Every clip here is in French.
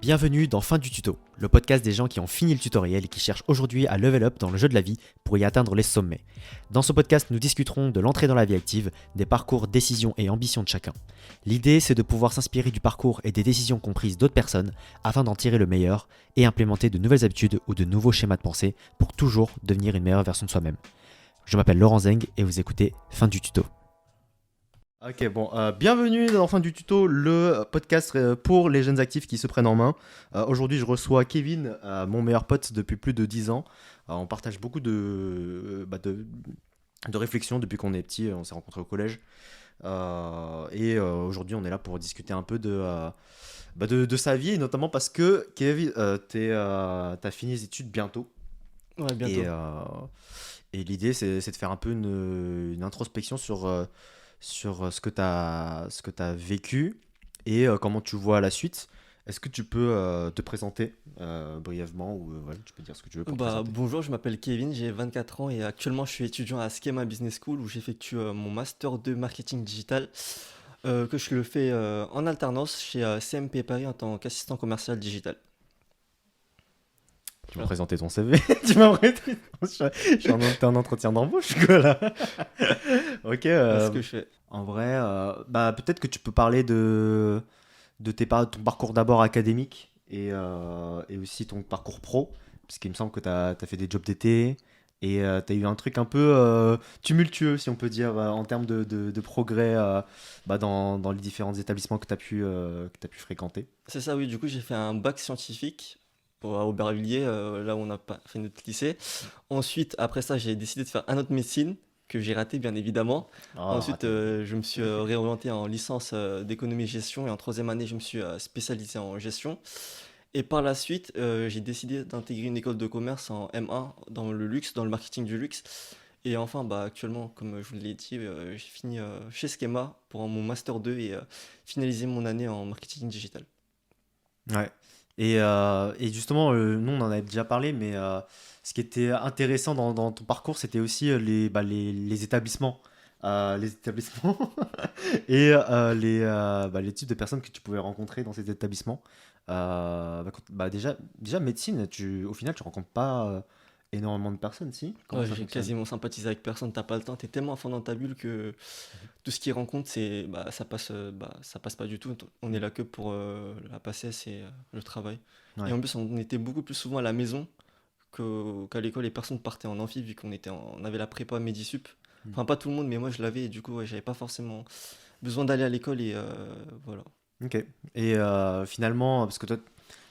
Bienvenue dans Fin du tuto, le podcast des gens qui ont fini le tutoriel et qui cherchent aujourd'hui à level up dans le jeu de la vie pour y atteindre les sommets. Dans ce podcast, nous discuterons de l'entrée dans la vie active, des parcours, décisions et ambitions de chacun. L'idée, c'est de pouvoir s'inspirer du parcours et des décisions qu'ont prises d'autres personnes afin d'en tirer le meilleur et implémenter de nouvelles habitudes ou de nouveaux schémas de pensée pour toujours devenir une meilleure version de soi-même. Je m'appelle Laurent Zeng et vous écoutez Fin du tuto. Ok, bon, bienvenue dans Fin du tuto, le podcast pour les jeunes actifs qui se prennent en main. Aujourd'hui, je reçois Kevin, mon meilleur pote depuis plus de 10 ans. On partage beaucoup de réflexions depuis qu'on est petit, on s'est rencontrés au collège. Aujourd'hui, on est là pour discuter un peu de sa vie, et notamment parce que, Kevin, t'as fini les études bientôt. Ouais, bientôt. Et l'idée, c'est de faire un peu une introspection sur ce que tu as vécu et comment tu vois la suite. Est-ce que tu peux te présenter brièvement ou voilà, tu peux dire ce que tu veux pour te présenter. Bonjour, je m'appelle Kevin, j'ai 24 ans et actuellement je suis étudiant à Schema Business School où j'effectue mon Master 2 Marketing Digital que je le fais en alternance chez CMP Paris en tant qu'assistant commercial digital. Tu m'as présenté ton CV. Tu m'as présenté. T'es en entretien d'embauche, quoi, là. Ok. C'est ce que je fais. En vrai, peut-être que tu peux parler de ton parcours d'abord académique et aussi ton parcours pro. Parce qu'il me semble que tu as fait des jobs d'été et tu as eu un truc un peu tumultueux, si on peut dire, en termes de progrès dans les différents établissements que tu as pu fréquenter. C'est ça, oui, du coup j'ai fait un bac scientifique à Aubervilliers, là où on a pas fait notre lycée. Ensuite, après ça, j'ai décidé de faire un autre médecine que j'ai raté bien évidemment. Ah, Ensuite, raté. je me suis réorienté en licence d'économie et gestion et en troisième année, je me suis spécialisé en gestion. Et par la suite, j'ai décidé d'intégrer une école de commerce en M1 dans le luxe, dans le marketing du luxe. Et enfin, actuellement, comme je vous l'ai dit, j'ai fini chez Schema pour mon Master 2 et finaliser mon année en marketing digital. Ouais. Et justement, nous, on en avait déjà parlé, mais ce qui était intéressant dans ton parcours, c'était aussi les établissements. Les établissements et les types de personnes que tu pouvais rencontrer dans ces établissements. Déjà, médecine, au final, tu rencontres pas énormément de personnes, si? Comment Ouais, ça j'ai fonctionne? quasiment sympathisé avec personne, t'as pas le temps, t'es tellement à fond dans ta bulle que tout ce qui rencontre, ça passe pas du tout. On est là que pour la passesse et le travail. Et Ouais. en plus, on était beaucoup plus souvent à la maison qu'à l'école et personne partait en amphi vu on avait la prépa Medisup. Mm. Enfin, pas tout le monde, mais moi je l'avais et du coup, ouais, j'avais pas forcément besoin d'aller à l'école et voilà. Ok. Et finalement, parce que toi,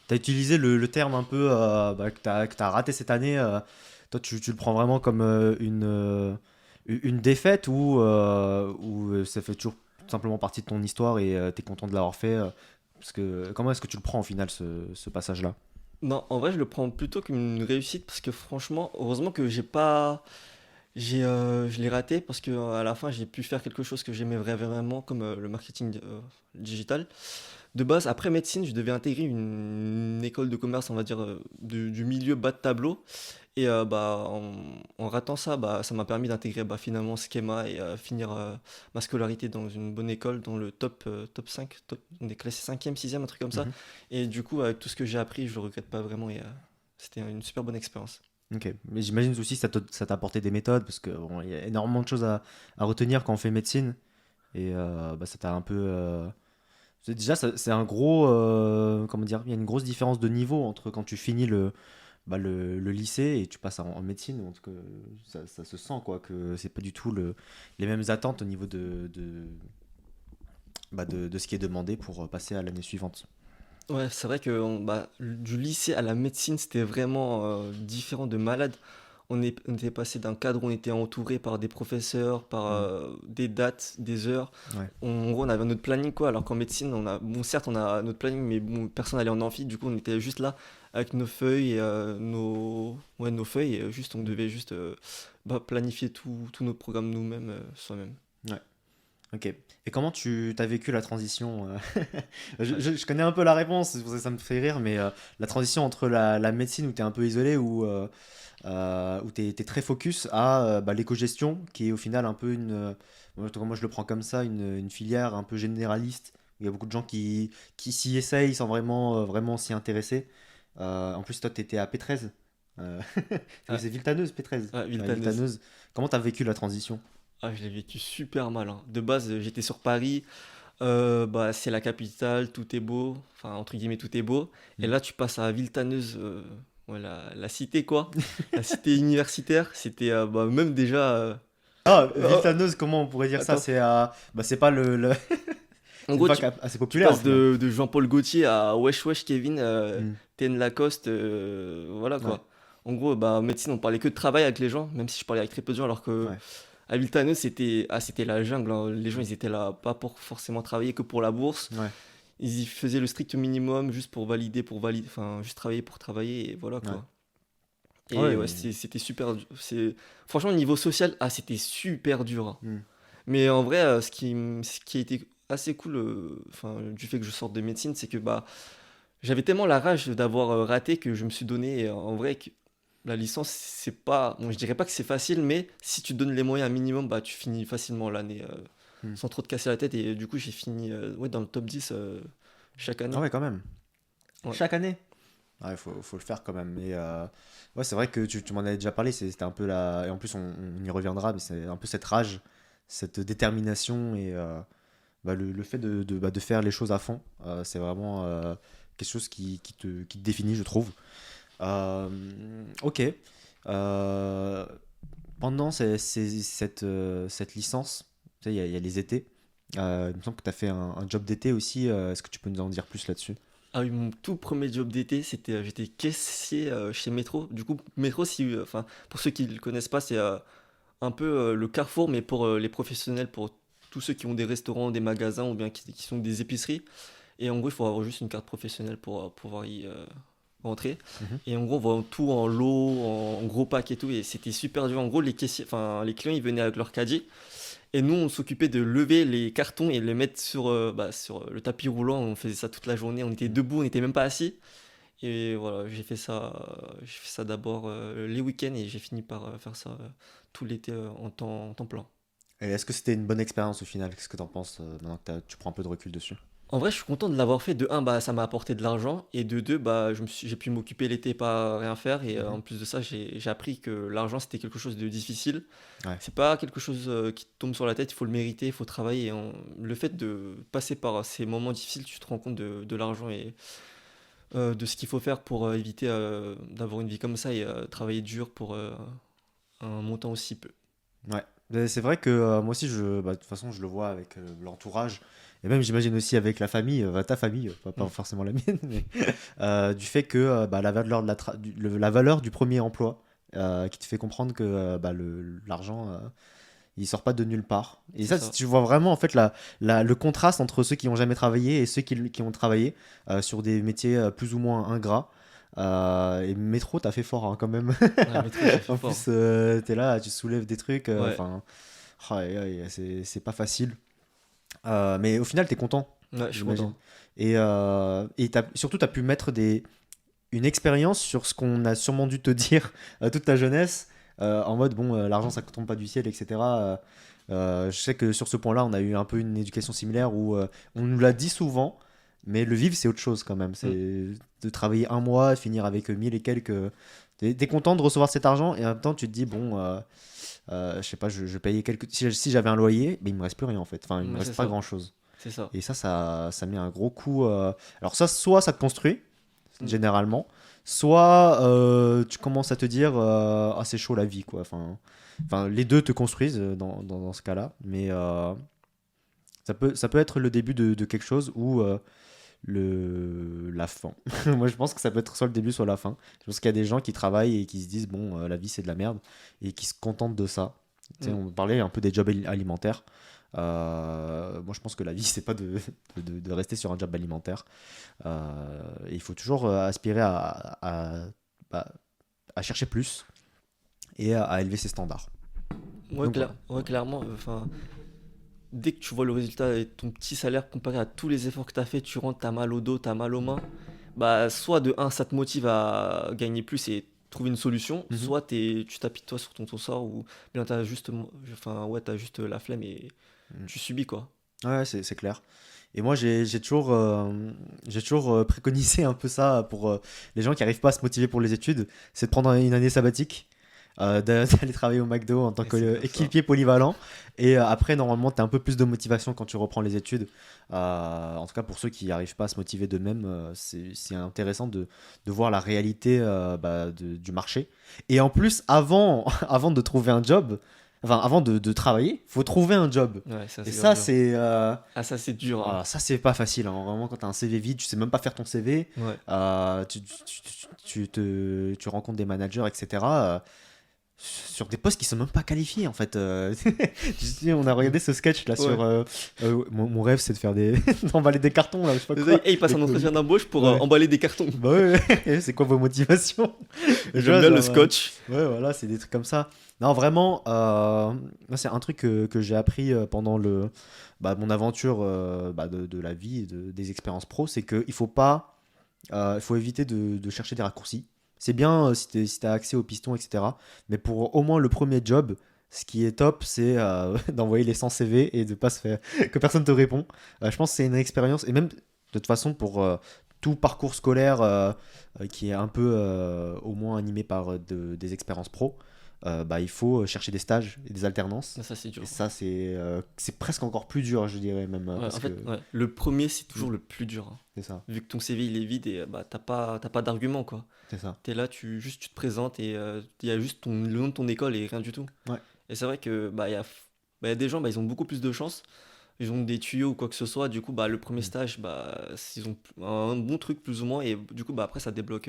tu as utilisé le terme un peu que tu as raté cette année, toi, tu le prends vraiment comme une défaite ou ça fait toujours simplement partie de ton histoire et tu es content de l'avoir fait parce que, comment est-ce que tu le prends au final, ce passage-là? Non, en vrai, je le prends plutôt comme une réussite parce que franchement, heureusement que j'ai pas. Je l'ai raté parce que à la fin, j'ai pu faire quelque chose que j'aimais vraiment, comme le marketing digital. De base, après médecine, je devais intégrer une école de commerce, on va dire, du milieu bas de tableau. Et en ratant ça, ça m'a permis d'intégrer finalement Schema et finir ma scolarité dans une bonne école, dans le top 5, on est classé 5e, 6e, un truc comme ça. Mhm. Et du coup, avec tout ce que j'ai appris, je le regrette pas vraiment et c'était une super bonne expérience. Ok, mais j'imagine aussi que ça t'a apporté des méthodes parce que bon, il y a énormément de choses à retenir quand on fait médecine et ça t'a un peu déjà c'est un gros comment dire, il y a une grosse différence de niveau entre quand tu finis le lycée et tu passes en médecine. En tout cas, ça se sent quoi que c'est pas du tout les mêmes attentes au niveau de ce qui est demandé pour passer à l'année suivante. Ouais, c'est vrai que du lycée à la médecine, c'était vraiment différent de malade. On était passé d'un cadre où on était entouré par des professeurs, par Mm. des dates, des heures. Ouais. En gros, on avait notre planning, quoi. Alors qu'en médecine, bon, certes, on a notre planning, mais bon, personne n'allait en amphi. Du coup, on était juste là avec nos feuilles et nos feuilles. Et juste, on devait juste planifier tous nos programmes nous-mêmes, soi-même. Ouais. Ok. Et comment tu as vécu la transition je connais un peu la réponse, c'est pour ça que ça me fait rire, mais la transition entre la médecine où tu es un peu isolé, où tu es très focus, à l'éco-gestion, qui est au final un peu moi je le prends comme ça, une filière un peu généraliste, Il y a beaucoup de gens qui s'y essayent sans vraiment s'y intéresser. En plus, toi, tu étais à P13. Euh, Ah, c'est Villetaneuse, P13. ah, Ouais, Villetaneuse. Villetaneuse. Comment tu as vécu la transition? Ah, je l'ai vécu super mal, hein. De base, j'étais sur Paris. Bah, c'est la capitale, tout est beau. Enfin, entre guillemets, tout est beau. Et Hmm. là, tu passes à Villetaneuse, ouais, la cité, quoi. La cité universitaire. C'était bah, même déjà. Ah, Oh, Villetaneuse, comment on pourrait dire ça? attends. C'est pas En c'est une gros, fac assez tu populaire au passes final. de Jean-Paul Gaultier à Wesh Wesh Kevin, Hmm. Ten Lacoste, voilà Ouais, quoi. En gros, bah, médecine, on parlait que de travail avec les gens, même si je parlais avec très peu de gens, alors que ouais, à Villetaneuse, c'était la jungle, hein. Les gens, ils étaient là pas pour forcément travailler que pour la bourse. ouais, Ils y faisaient le strict minimum juste pour valider, enfin, juste travailler pour travailler, et voilà ouais. quoi. Ouais, Et ouais, c'était super dur. Franchement, au niveau social, c'était super dur, hein. hmm. Mais en vrai, ce qui a été assez cool, enfin, du fait que je sorte de médecine, c'est que bah, j'avais tellement la rage d'avoir raté que je me suis donné, en vrai, que la licence, c'est pas, bon, je dirais pas que c'est facile, mais si tu te donnes les moyens un minimum, bah, tu finis facilement l'année Hmm. sans trop te casser la tête. Et du coup, j'ai fini ouais, dans le top 10 chaque Ah année. ouais, quand même. Ouais. Chaque année. Ouais, faut le faire quand même. Mais ouais, c'est vrai que tu m'en avais déjà parlé. C'était un peu la. Et en plus, on y reviendra, mais c'est un peu cette rage, cette détermination et le fait de faire les choses à fond. C'est vraiment quelque chose qui te définit, je trouve. Euh, ok. Euh, Pendant cette licence, tu sais, il y a les étés. Il me semble que tu as fait un job d'été aussi. Est-ce que tu peux nous en dire plus là-dessus? Ah oui, mon tout premier job d'été, c'était j'étais caissier chez Métro. Du coup, Métro, si, enfin, pour ceux qui ne le connaissent pas, c'est un peu le carrefour, mais pour les professionnels, pour tous ceux qui ont des restaurants, des magasins ou bien qui sont des épiceries. Et en gros, il faut avoir juste une carte professionnelle pour pouvoir y rentrer. Mhm. Et en gros, on vend tout en lot, en gros pack et tout. Et c'était super dur. En gros, les caissiers, enfin, les clients, ils venaient avec leur caddie. Et nous, on s'occupait de lever les cartons et de les mettre sur le tapis roulant. On faisait ça toute la journée. On était debout, on n'était même pas assis. Et voilà, j'ai fait ça d'abord les week-ends et j'ai fini par faire ça tout l'été en temps plein. Et est-ce que c'était une bonne expérience au final? Qu'est-ce que tu en penses maintenant que tu prends un peu de recul dessus? En vrai, je suis content de l'avoir fait. De un, bah, ça m'a apporté de l'argent. Et de deux, bah, j'ai pu m'occuper l'été, pas rien faire. Et Mhm. en plus de ça, j'ai appris que l'argent, c'était quelque chose de difficile. Ouais, C'est pas quelque chose qui te tombe sur la tête. Il faut le mériter, il faut travailler. Le fait de passer par ces moments difficiles, tu te rends compte de l'argent et de ce qu'il faut faire pour éviter d'avoir une vie comme ça et travailler dur pour un montant aussi peu. ouais. Mais c'est vrai que moi aussi, de toute façon, je le vois avec l'entourage. Et même, j'imagine aussi avec la famille, ta famille, pas Mm. forcément la mienne, mais du fait que la valeur, la valeur du premier emploi qui te fait comprendre que l'argent, il sort pas de nulle part. Et C'est ça, ça. tu vois vraiment en fait le contraste entre ceux qui ont jamais travaillé et ceux qui ont travaillé sur des métiers plus ou moins ingrats. Et métro, t'as fait fort hein, quand même. Ouais, métro, j'ai fait En fort. plus, t'es là, tu soulèves des trucs. Ouais, Enfin, c'est pas facile. Mais au final, t'es content, ouais, je suis j'imagine. content. Et surtout, t'as pu mettre une expérience sur ce qu'on a sûrement dû te dire toute ta jeunesse, en mode, bon, l'argent, ça ne tombe pas du ciel, etc. Je sais que sur ce point-là, on a eu un peu une éducation similaire où on nous l'a dit souvent, mais le vivre, c'est autre chose quand même. Mm. C'est de travailler un mois, finir avec 1000 et quelques. T'es content de recevoir cet argent et en même temps, tu te dis, bon, je sais pas, je payais quelques. Si j'avais un loyer, mais il me reste plus rien en fait. Enfin, il me Ouais, c'est reste pas ça. grand-chose. C'est ça. Et ça met un gros coup. Alors, ça, soit ça te construit, Mm. généralement, soit tu commences à te dire ah, c'est chaud la vie, quoi. Enfin, les deux te construisent dans ce cas-là, mais ça peut être le début de quelque chose ou la fin. Moi, je pense que ça peut être soit le début, soit la fin. Je pense qu'il y a des gens qui travaillent et qui se disent bon, la vie c'est de la merde et qui se contentent de ça. Tu sais, Mm. on parlait un peu des jobs alimentaires. Moi, je pense que la vie, c'est pas de rester sur un job alimentaire. Et il faut toujours aspirer bah, à chercher plus et à élever ses standards. Ouais, Donc voilà. ouais, clairement. Enfin, dès que tu vois le résultat et ton petit salaire comparé à tous les efforts que tu as fait, tu rentres, t'as mal au dos, t'as mal aux mains. Bah, soit de un, ça te motive à gagner plus et trouver une solution, Mhm. soit tu t'appuies toi sur ton sort ou bien t'as juste, enfin, ouais, t'as juste la flemme et Mhm. tu subis quoi. Ouais, c'est clair. Et moi, j'ai toujours préconisé un peu ça pour les gens qui n'arrivent pas à se motiver pour les études, c'est de prendre une année sabbatique, d'aller travailler au McDo en tant Et c'est bien ça. qu'équipier polyvalent. Et après, normalement, tu as un peu plus de motivation quand tu reprends les études. En tout cas, pour ceux qui n'arrivent pas à se motiver d'eux-mêmes, c'est intéressant de voir la réalité du marché. Et en plus, avant de trouver un job, enfin, avant de travailler, faut trouver un job. Ouais, ça Et c'est grave ça, dur. c'est Ah, ça c'est dur, hein. ça, c'est pas facile, hein. Vraiment, quand tu as un CV vide, tu sais même pas faire ton CV, Ouais. tu rencontres des managers, etc. Sur des postes qui sont même pas qualifiés, en fait. On a regardé ce sketch là Ouais. sur. Mon rêve, c'est de faire d'emballer des cartons, là, je sais pas C'est ça, quoi. et il passe Des un colis. entretien d'embauche pour Ouais. emballer des cartons. Bah ouais, ouais. C'est quoi vos motivations? Je J'aime vois, bien le genre, scotch. ouais, voilà, c'est des trucs comme ça. Non, vraiment, moi, c'est un truc que j'ai appris pendant mon aventure de la vie et des expériences pro, c'est qu'il faut pas, il faut éviter de chercher des raccourcis. C'est bien si t'as accès aux pistons, etc. Mais pour au moins le premier job, ce qui est top, c'est d'envoyer les 100 CV et de pas se faire que personne te répond. Je pense que c'est une expérience, et même de toute façon pour tout parcours scolaire qui est un peu au moins animé par des expériences pro, il faut chercher des stages et des alternances. Ah, ça c'est Et dur. ça, c'est presque encore plus dur, je dirais même, Ouais, en parce que fait, ouais, le premier c'est Mm, toujours le plus dur, hein. c'est ça, Vu que ton CV il est vide et bah t'as pas d'argument quoi. c'est ça. T'es là, tu te présentes et il y a juste le nom de ton école et rien du tout. Ouais, Et c'est vrai que bah, y a des gens, bah, ils ont beaucoup plus de chance. Ils ont des tuyaux ou quoi que ce soit. Du coup, bah, le premier mm, stage, bah, ils ont un bon truc plus ou moins. Et du coup, bah, après, ça débloque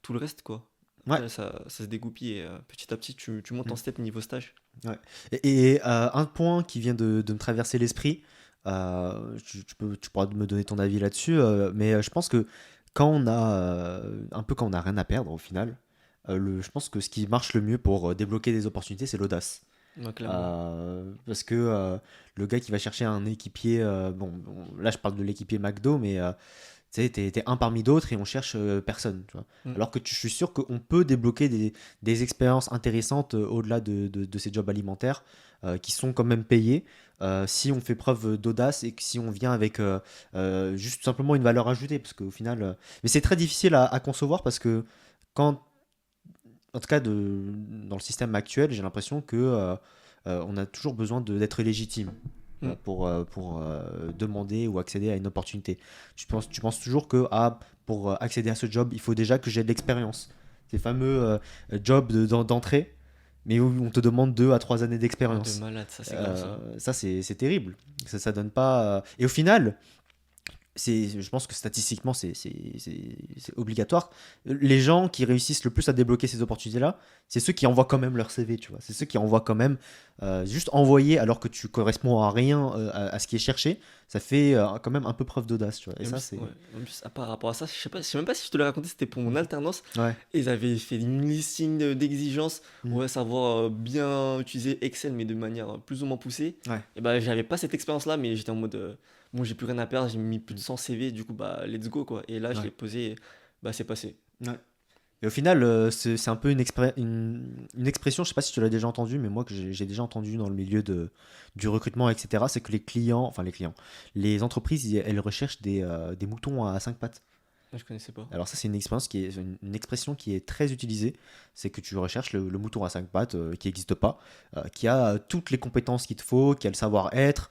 tout le reste, quoi. ouais. Après, ça se dégoupille et petit à petit, tu montes en Mm. step niveau stage. Ouais. Et un point qui vient de me traverser l'esprit, tu pourras me donner ton avis là-dessus, mais je pense que quand on a rien à perdre au final, je pense que ce qui marche le mieux pour débloquer des opportunités, c'est l'audace. Ouais, clairement. Parce que le gars qui va chercher un équipier, là je parle de l'équipier McDo, mais tu sais, t'es un parmi d'autres et on cherche personne, tu vois. Mm. Alors que je suis sûr qu'on peut débloquer des expériences intéressantes au-delà de ces jobs alimentaires qui sont quand même payés si on fait preuve d'audace et que si on vient avec juste simplement une valeur ajoutée. Parce qu'au final. Mais c'est très difficile à concevoir parce que quand. En tout cas, dans le système actuel, j'ai l'impression que on a toujours besoin d'être légitime Mm. pour demander ou accéder à une opportunité. Tu penses toujours que pour accéder à ce job, il faut déjà que j'ai de l'expérience. Ces fameux jobs d'entrée, mais où on te demande 2 à 3 années Ah, de d'expérience. malade, ça c'est grave ça. Ça, c'est terrible. Ça donne pas. Et au final, je pense que statistiquement, c'est obligatoire. Les gens qui réussissent le plus à débloquer ces opportunités-là, c'est ceux qui envoient quand même leur CV, tu vois. C'est ceux qui envoient quand même, juste envoyer alors que tu corresponds à rien à ce qui est cherché, ça fait quand même un peu preuve d'audace, tu vois. Et Et en ça, plus, c'est. ouais, en plus, par rapport à ça, je sais même pas si je te l'ai raconté, c'était pour mon alternance. Ouais. Et ils avaient fait une listing d'exigences. Mm. Ouais, savoir bien utiliser Excel, mais de manière plus ou moins poussée. Ouais. Et bah, j'avais pas cette expérience-là, mais j'étais en mode, bon, j'ai plus rien à perdre, j'ai mis plus de Mm. 100 CV, du coup, bah, let's go, quoi. Et là, je Ouais. l'ai posé, et, bah, c'est passé. Ouais. Et au final, c'est un peu une expression, je sais pas si tu l'as déjà entendu, mais moi que j'ai déjà entendu dans le milieu du recrutement, etc., c'est que les entreprises, elles recherchent des moutons à 5 pattes. Ah, je connaissais pas. Alors ça, c'est une expression qui est très utilisée. C'est que tu recherches le mouton à 5 pattes qui n'existe pas, qui a toutes les compétences qu'il te faut, qui a le savoir-être,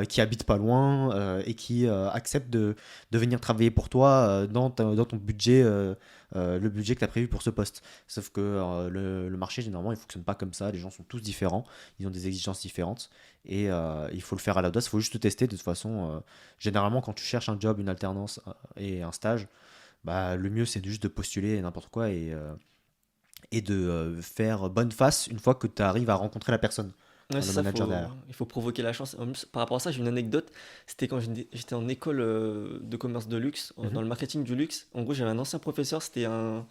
qui habite pas loin et qui accepte de venir travailler pour toi dans ton budget, le budget que tu as prévu pour ce poste. Sauf que le marché, généralement, il fonctionne pas comme ça. Les gens sont tous différents, ils ont des exigences différentes et il faut le faire à l'audace. Il faut juste tester. De toute façon, généralement, quand tu cherches un job, une alternance et un stage, le mieux c'est juste de postuler n'importe quoi et de faire bonne face une fois que tu arrives à rencontrer la personne, Ouais, enfin, le c'est ça, manager derrière. il faut provoquer la chance. En plus, par rapport à ça, j'ai une anecdote. C'était quand j'étais en école de commerce de luxe, Mhm. dans le marketing du luxe. En gros, j'avais un ancien professeur, c'était un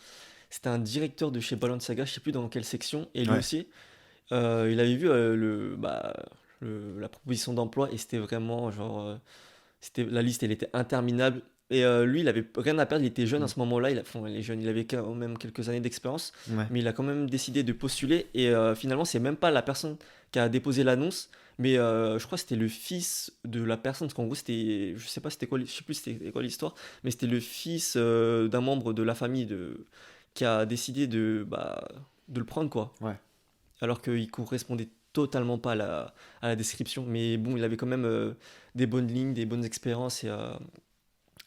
directeur de chez Balenciaga, je sais plus dans quelle section. Et lui Ouais. aussi, il avait vu la proposition d'emploi et c'était vraiment genre, la liste, elle était interminable. Et lui, il avait rien à perdre, il était jeune à Mm. ce moment-là, enfin, il est jeune, il avait quand même quelques années d'expérience, Ouais. mais il a quand même décidé de postuler. Et finalement, c'est même pas la personne qui a déposé l'annonce, mais je crois que c'était le fils de la personne, parce qu'en gros, c'était, je sais pas c'était quoi, je sais plus c'était quoi l'histoire, mais c'était le fils d'un membre de la famille qui a décidé de le prendre, quoi. Ouais. Alors qu'il correspondait totalement pas à la description. Mais bon, il avait quand même des bonnes lignes, des bonnes expériences et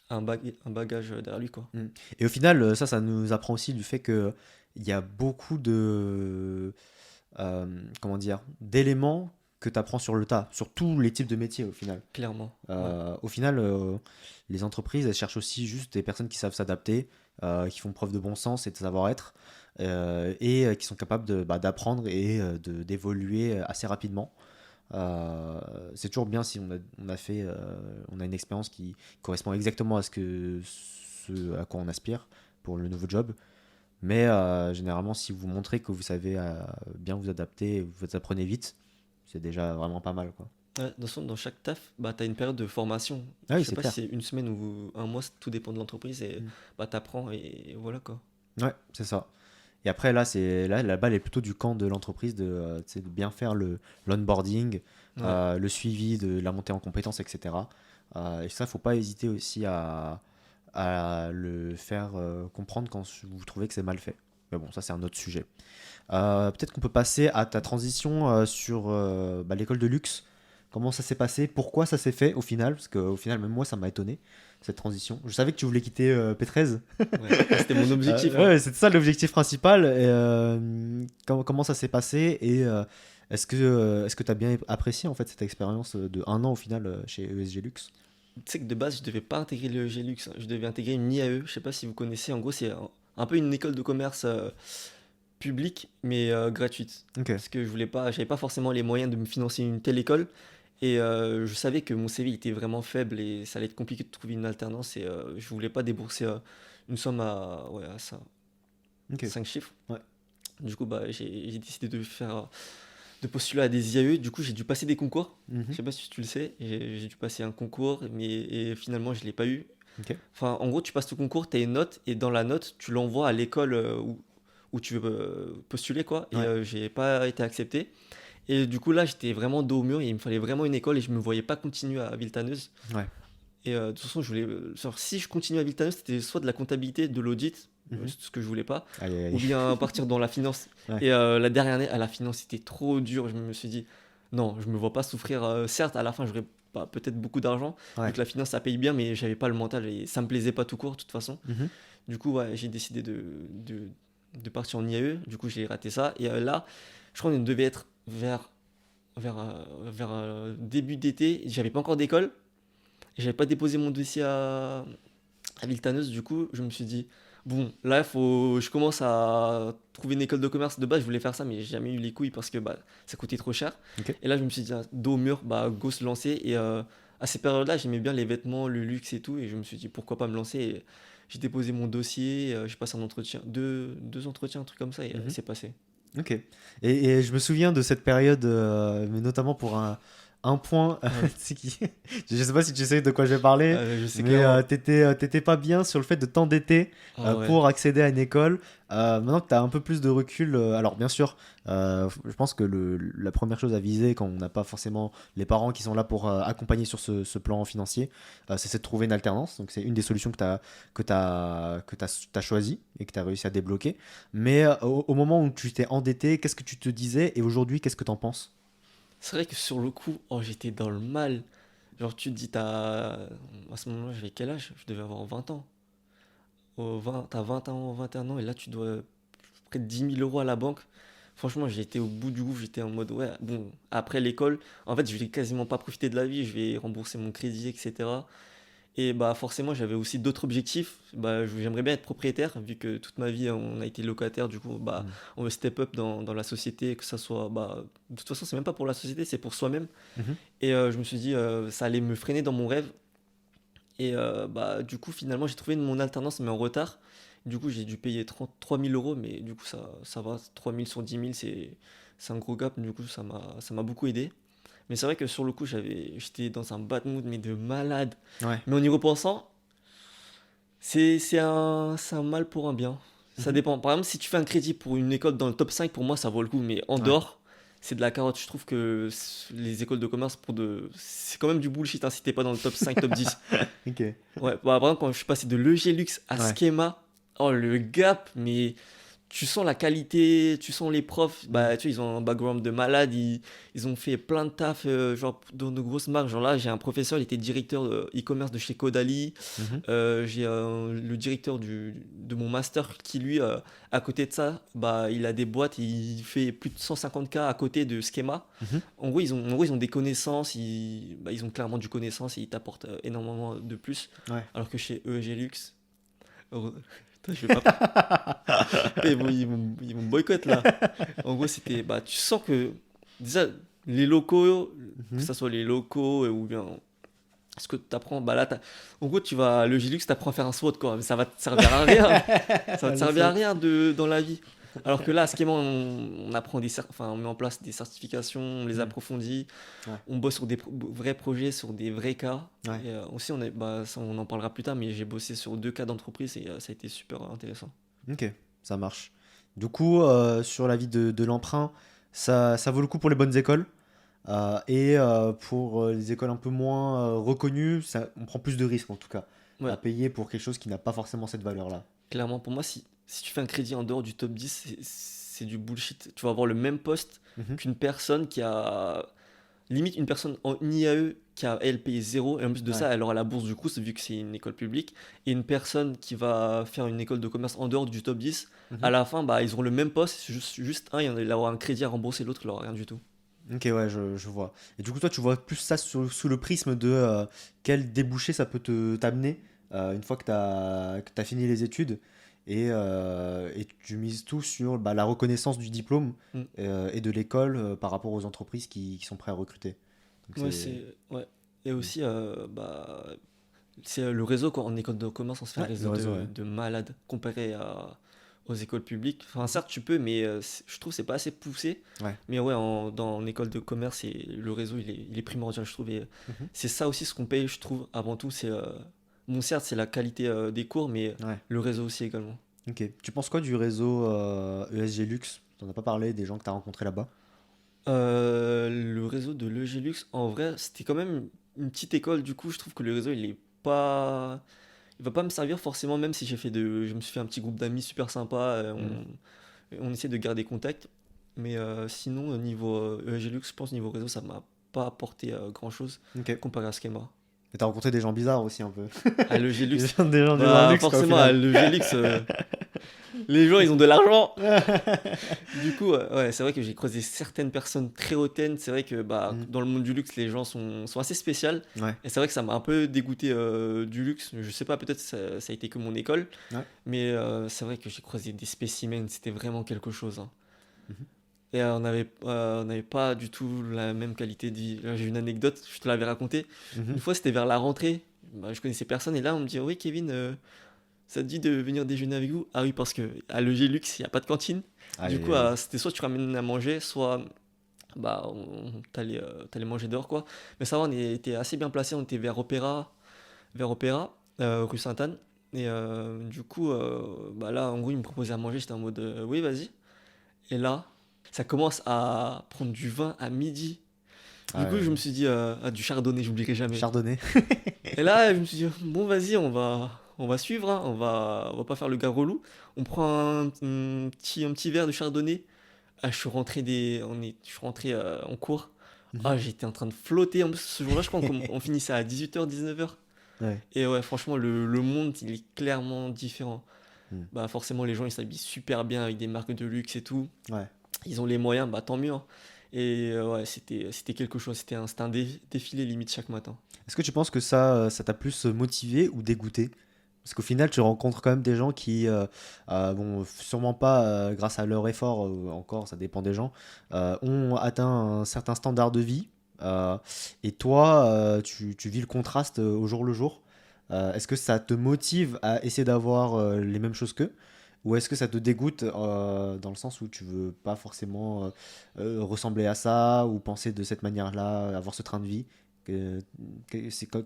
un bagage derrière lui, quoi. Mm. Et au final, ça nous apprend aussi du fait que il y a beaucoup de, comment dire, d'éléments que tu apprends sur le tas, sur tous les types de métiers au final. Clairement. Ouais. Au final, les entreprises, elles cherchent aussi juste des personnes qui savent s'adapter, qui font preuve de bon sens et de savoir-être, qui sont capables d'apprendre et d'évoluer assez rapidement. C'est toujours bien si on a une expérience qui correspond exactement ce à quoi on aspire pour le nouveau job. Mais généralement, si vous montrez que vous savez bien vous adapter, vous apprenez vite, c'est déjà vraiment pas mal, quoi. Ouais, de toute façon, dans chaque taf, bah, tu as une période de formation. Ah Je oui, sais c'est pas si clair. c'est une semaine ou un mois, tout dépend de l'entreprise. Et Mm. bah, tu apprends et voilà, quoi. Ouais, c'est ça. Et après, là, la balle est plutôt du camp de l'entreprise tu sais, de bien faire l'onboarding, Ouais. le suivi de la montée en compétences, etc. Et ça, faut pas hésiter aussi à le faire comprendre quand vous trouvez que c'est mal fait. Mais bon, ça, c'est un autre sujet. Peut-être qu'on peut passer à ta transition sur l'école de luxe. Comment ça s'est passé? Pourquoi ça s'est fait au final? Parce qu'au final, même moi, ça m'a étonné, cette transition. Je savais que tu voulais quitter P13. Ouais. Bah, c'était mon objectif, hein. Ouais, c'était ça l'objectif principal. Et, comment ça s'est passé? Et est-ce que tu as bien apprécié en fait cette expérience de un an au final chez ESG Luxe? Tu sais que de base, je devais pas intégrer le Glux, hein. Je devais intégrer une IAE. Je sais pas si vous connaissez. En gros, c'est un peu une école de commerce publique, mais gratuite. Ok, Parce que je voulais pas, j'avais pas forcément les moyens de me financer une telle école. Et je savais que mon CV était vraiment faible et ça allait être compliqué de trouver une alternance. Et je voulais pas débourser une somme à ça, ok. 5 chiffres. Ouais. Du coup, bah, j'ai décidé de postuler à des IAE. Du coup, j'ai dû passer des concours. Je Mhm. sais pas si tu le sais. J'ai dû passer un concours, mais et finalement, je l'ai pas eu. Ok. Enfin, en gros, tu passes ton concours, tu as une note, et dans la note, tu l'envoies à l'école où tu veux postuler, quoi. Et Ouais. j'ai pas été accepté. Et du coup, là, j'étais vraiment dos au mur, et il me fallait vraiment une école, et je me voyais pas continuer à Villetaneuse. Ouais. Et de toute façon, je voulais. Genre, si je continuais à Villetaneuse, c'était soit de la comptabilité, de l'audit, Mhm. ce que je voulais pas, Aïe, aïe, ou aïe. bien partir dans la finance. Ouais. Et la dernière année, à la finance, c'était trop dur. Je me suis dit, non, je me vois pas souffrir. Certes, à la fin, j'aurais pas peut-être beaucoup d'argent, vu Ouais. que la finance, ça paye bien, mais j'avais pas le mental et ça me plaisait pas tout court, de toute façon. Mhm. Du coup, ouais, j'ai décidé de partir en IAE. Du coup, j'ai raté ça. Et là, je crois qu'on devait être vers début d'été. J'avais pas encore d'école. J'avais pas déposé mon dossier à Villetaneuse. Du coup, je me suis dit, bon, là, je commence à trouver une école de commerce. De base, je voulais faire ça, mais j'ai jamais eu les couilles parce que bah, ça coûtait trop cher. Ok. Et là, je me suis dit, ah, dos au mur, bah, go se lancer. Et à ces périodes-là, j'aimais bien les vêtements, le luxe et tout. Et je me suis dit, pourquoi pas me lancer. Et j'ai déposé mon dossier, j'ai passé un entretien, deux entretiens, un truc comme ça, et Mhm. c'est passé. Ok. Et je me souviens de cette période, mais notamment pour un point, Ouais. c'est qui... je sais pas si tu sais de quoi je vais parler, Je sais mais clairement. t'étais pas bien sur le fait de t'endetter Ah ouais. pour accéder à une école. Maintenant que tu as un peu plus de recul, alors bien sûr, je pense que la première chose à viser quand on n'a pas forcément les parents qui sont là pour accompagner sur ce plan financier, c'est de trouver une alternance. Donc c'est une des solutions que t'as choisi et que tu as réussi à débloquer. Mais au moment où tu t'es endetté, qu'est-ce que tu te disais et aujourd'hui, qu'est-ce que tu en penses? C'est vrai que sur le coup, oh, j'étais dans le mal. Genre, tu te dis, à ce moment-là, j'avais quel âge? Je devais avoir 20 ans. T'as 20 ans, 21 ans, et là, tu dois près de 10 000 € à la banque. Franchement, j'ai été au bout du gouffre. J'étais en mode, ouais, bon, après l'école, en fait, je vais quasiment pas profiter de la vie. Je vais rembourser mon crédit, etc. Et bah forcément, j'avais aussi d'autres objectifs. Bah, j'aimerais bien être propriétaire, vu que toute ma vie, on a été locataire. Du coup, bah, Mm. on veut step up dans la société, que ça soit... Bah, de toute façon, c'est même pas pour la société, c'est pour soi-même. Mhm. Et je me suis dit, ça allait me freiner dans mon rêve. Et bah, du coup, finalement, j'ai trouvé mon alternance, mais en retard. Du coup, j'ai dû payer 3 000 €, mais du coup, ça va. 3 000 sur 10 000, c'est un gros gap. Du coup, ça m'a beaucoup aidé. Mais c'est vrai que sur le coup, j'étais dans un bad mood, mais de malade. Ouais. Mais en y repensant, c'est un mal pour un bien. Ça Mhm. dépend. Par exemple, si tu fais un crédit pour une école dans le top 5, pour moi, ça vaut le coup. Mais en Ouais. dehors, c'est de la carotte. Je trouve que les écoles de commerce, c'est quand même du bullshit hein, si t'es pas dans le top 5, top 10. Ok. Ouais, bah, par exemple, quand je suis passé de l'EG à Ouais. Schema, oh le gap, mais tu sens la qualité, tu sens les profs, Mm. bah tu vois, ils ont un background de malade, ils ont fait plein de taf, genre dans de grosses marques. Genre là, j'ai un professeur, il était directeur e-commerce de chez Caudalie. Mhm. J'ai le directeur de mon master qui, lui, à côté de ça, bah, il a des boîtes, il fait plus de 150K à côté de Schema. Mhm. En gros, ils ont des connaissances, ils ont clairement du connaissance et ils t'apportent énormément de plus. Ouais. Alors que chez EG Lux, putain, je vais pas. Putain, ils vont me boycott là. En gros, bah, tu sens que déjà, les locaux, que Mhm. ce soit les locaux ou bien ce que tu apprends, bah là, en gros, tu vas à Logilux, tu apprends à faire un SWOT, quoi. Mais ça va te servir à rien. Ça va te Le servir à SWOT. rien dans la vie. Alors que là, à Schema, on apprend enfin, on met en place des certifications, on les Mm. approfondit, Ouais. on bosse sur des vrais projets, sur des vrais cas. Ouais. Et aussi, ça, on en parlera plus tard, mais j'ai bossé sur 2 cas d'entreprise et ça a été super intéressant. Ok, ça marche. Du coup, sur la vie de l'emprunt, ça vaut le coup pour les bonnes écoles. Et pour les écoles un peu moins reconnues, on prend plus de risques en tout cas Ouais, à payer pour quelque chose qui n'a pas forcément cette valeur-là. clairement, pour moi, si tu fais un crédit en dehors du top 10, c'est du bullshit. Tu vas avoir le même poste Mhm. qu'une personne qui a limite une personne en IAE qui a elle payé zéro et en plus de Ouais. ça elle aura la bourse du Crous vu que c'est une école publique et une personne qui va faire une école de commerce en dehors du top 10 à Mhm. la fin bah ils auront le même poste c'est juste un il aura un crédit à rembourser l'autre il aura rien du tout. Ok, ouais, je vois. Et du coup, toi, tu vois plus ça sous le prisme de quel débouché ça peut t'amener une fois que t'as fini les études et tu mises tout sur bah, la reconnaissance du diplôme Mm. et de l'école par rapport aux entreprises qui sont prêtes à recruter. Donc Ouais c'est... c'est ouais et Mm. aussi bah c'est le réseau quoi en école de commerce on se fait un Ouais, le réseau réseau, de, ouais. de malades comparé aux écoles publiques enfin certes tu peux mais je trouve que c'est pas assez poussé Ouais. mais ouais en école de commerce le réseau il est primordial je trouve et Mhm. c'est ça aussi ce qu'on paye je trouve avant tout c'est bon certes c'est la qualité des cours mais Ouais. le réseau aussi également. Ok. Tu penses quoi du réseau ESG Lux? T'en as pas parlé des gens que t'as rencontrés là-bas? Le réseau de l'EGLux en vrai c'était quand même une petite école du coup je trouve que le réseau il va pas me servir forcément même si je me suis fait un petit groupe d'amis super sympa Mm. on essaie de garder contact. Mais sinon, au niveau ESG je pense niveau réseau, ça m'a pas apporté grand-chose Ok. comparé à Schema. Et t'as rencontré des gens bizarres aussi un peu. À l'EG Des gens du dans le bah luxe quoi au forcément, à final. l'EG les gens, ils ont de l'argent. Du coup, ouais, c'est vrai que j'ai croisé certaines personnes très hautaines. C'est vrai que bah, Mm. dans le monde du luxe, les gens sont assez spéciaux. Ouais. Et c'est vrai que ça m'a un peu dégoûté du luxe. Je sais pas, peut-être ça a été que mon école. Ouais. Mais c'est vrai que j'ai croisé des spécimens. C'était vraiment quelque chose, hein. Mhm. Et on n'avait pas du tout la même qualité de vie. Là, j'ai une anecdote, je te l'avais racontée. Une Mhm. fois, c'était vers la rentrée. Bah, je connaissais personne. Et là, on me dit, oui, Kevin, ça te dit de venir déjeuner avec vous? Ah oui, parce que à l'EG Lux, il n'y a pas de cantine. Aïe Du aïe coup, aïe. c'était soit tu ramènes à manger, soit bah, t'allais manger dehors, quoi. Mais ça va, on était assez bien placé. On était vers Opéra, rue Sainte-Anne. Et du coup, bah là, en gros, ils me proposaient à manger. J'étais en mode, oui, vas-y. Et là, ça commence à prendre du vin à midi. Du Ah coup, je me ouais. suis dit, du chardonnay, j'oublierai jamais. Chardonnay. Et là, je me suis dit, bon, vas-y, on va suivre, hein, on va pas faire le gars relou. On prend un petit verre de chardonnay. Ah, je suis rentré en cours. Mhm. Ah, j'étais en train de flotter. En plus, ce jour-là, je crois qu'on finissait à 18h, 19h. Ouais. Et ouais, franchement, le monde, il est clairement différent. Mm. Bah, forcément, les gens, ils s'habillent super bien avec des marques de luxe et tout. Ouais. Ils ont les moyens, bah tant mieux, hein. Et ouais, c'était quelque chose, c'était un défilé limite chaque matin. Est-ce que tu penses que ça t'a plus motivé ou dégoûté? Parce qu'au final, tu rencontres quand même des gens qui, bon, sûrement pas grâce à leur effort, encore, ça dépend des gens, ont atteint un certain standard de vie. euh, et toi, tu vis le contraste au jour le jour. Est-ce que ça te motive à essayer d'avoir les mêmes choses qu'eux? Ou est-ce que ça te dégoûte dans le sens où tu veux pas forcément ressembler à ça ou penser de cette manière-là, avoir ce train de vie? Que-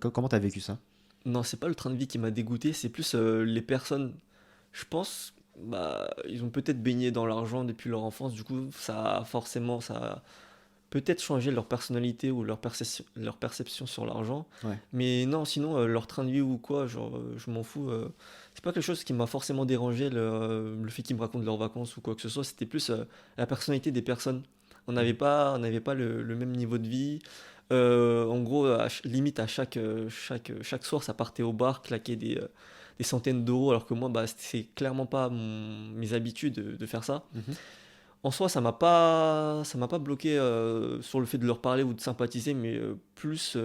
comment t'as vécu ça? Non, c'est pas le train de vie qui m'a dégoûté, c'est plus les personnes. Je pense, bah, ils ont peut-être baigné dans l'argent depuis leur enfance, du coup, ça, forcément, peut-être changer leur personnalité ou leur perception sur l'argent. Ouais. Mais non, sinon, leur train de vie ou quoi, genre, je m'en fous. C'est pas quelque chose qui m'a forcément dérangé, le fait qu'ils me racontent leurs vacances ou quoi que ce soit. C'était plus la personnalité des personnes. Mhm. On n'avait pas le même niveau de vie. En gros, limite à chaque soir, ça partait au bar, claquer des centaines d'euros, alors que moi, bah, c'est clairement pas mes habitudes de faire ça. Mhm. En soi, ça m'a pas bloqué sur le fait de leur parler ou de sympathiser, mais plus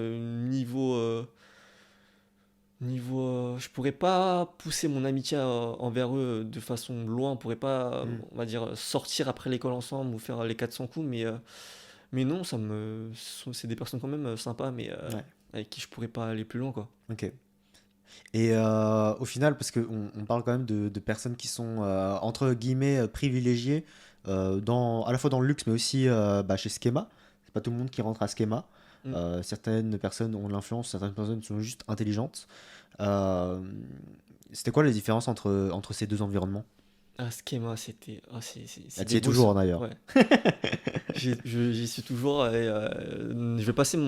je pourrais pas pousser mon amitié envers eux de façon loin. On pourrait pas, Mhm. on va dire, sortir après l'école ensemble ou faire les 400 coups, mais non, c'est des personnes quand même sympas, mais Ouais. avec qui je pourrais pas aller plus loin, quoi. Ok. Et au final, parce qu'on on parle quand même de personnes qui sont entre guillemets privilégiées à la fois dans le luxe, mais aussi chez Schema. C'est pas tout le monde qui rentre à Schema. Mm. Certaines personnes ont de l'influence, certaines personnes sont juste intelligentes. Euh, C'était quoi les différences entre ces deux environnements? Ah, Schema, Ah, c'est tu y des es toujours hein, bosseurs. d'ailleurs. Ouais. J'y suis toujours et je vais passer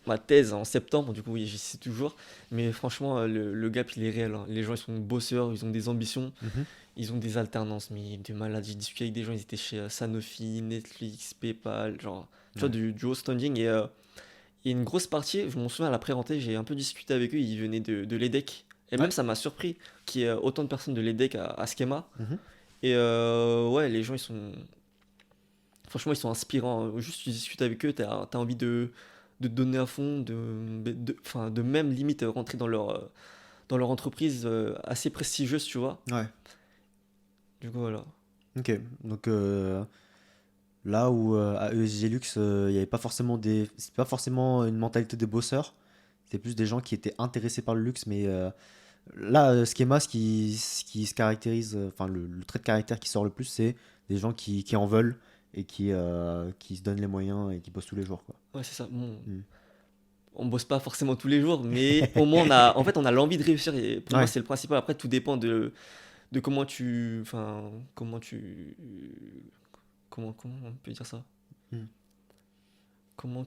ma thèse en septembre, du coup, oui, j'y suis toujours. Mais franchement, le gap, il est réel, hein. Les gens, ils sont bosseurs, ils ont des ambitions, Mhm. ils ont des alternances, mais de malades. J'ai discuté avec des gens, ils étaient chez Sanofi, Netflix, PayPal, genre, tu vois, Ouais. du haut standing. Et une grosse partie, je m'en souviens à la pré-rentrée, j'ai un peu discuté avec eux, ils venaient de l'EDEC. Et même Ouais. ça m'a surpris qu'il y ait autant de personnes de l'EDEC à Schema. Mhm. Et ouais, les gens, franchement, ils sont inspirants. Juste, tu discutes avec eux, t'as envie de te donner à fond, enfin, de même limite rentrer dans leur entreprise assez prestigieuse, tu vois. Ouais. Du coup, voilà. Ok. Donc là où à ESG Lux, il y avait pas forcément c'est pas forcément une mentalité de bosseur. C'est plus des gens qui étaient intéressés par le luxe, mais là, Schema, ce qui se caractérise, enfin le trait de caractère qui sort le plus, c'est des gens qui en veulent et qui se donnent les moyens et qui bossent tous les jours, quoi. Ouais, c'est ça. Bon, Mm. on bosse pas forcément tous les jours, mais au moins, en fait, on a l'envie de réussir. Et pour moi, Ouais. c'est le principal. Après, tout dépend de enfin, comment on peut dire ça? Mm. Comment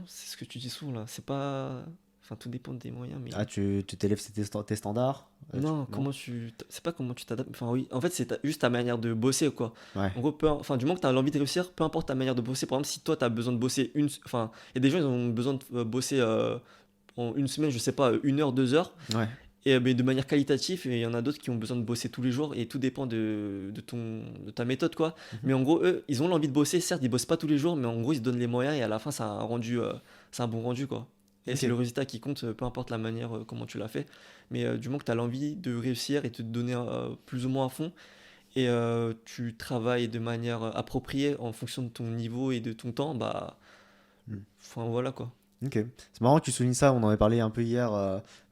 c'est ce que tu dis souvent là? C'est pas, enfin, tout dépend des moyens, mais Ah, tu t'élèves tes standards? non, Non? c'est pas comment tu t'adaptes. Enfin, oui, en fait, juste ta manière de bosser, quoi. Ouais. En gros, enfin, du moment que tu as l'envie de réussir, peu importe ta manière de bosser. Par exemple, si toi, tu as besoin de bosser enfin, il y a des gens, ils ont besoin de bosser en une semaine, je sais pas, 1 heure, 2 heures, Ouais. mais de manière qualitative, et il y en a d'autres qui ont besoin de bosser tous les jours, et tout dépend de ta méthode, quoi. Mhm. Mais en gros, eux, ils ont l'envie de bosser, certes, ils bossent pas tous les jours, mais en gros, ils se donnent les moyens, et à la fin, c'est un bon rendu, quoi. Et Ok. c'est le résultat qui compte, peu importe la manière, comment tu l'as fait. Mais du moment que tu as l'envie de réussir et de te donner plus ou moins à fond, et tu travailles de manière appropriée en fonction de ton niveau et de ton temps, bah, Mm. enfin voilà quoi. Ok. C'est marrant que tu soulignes ça, on en avait parlé un peu hier.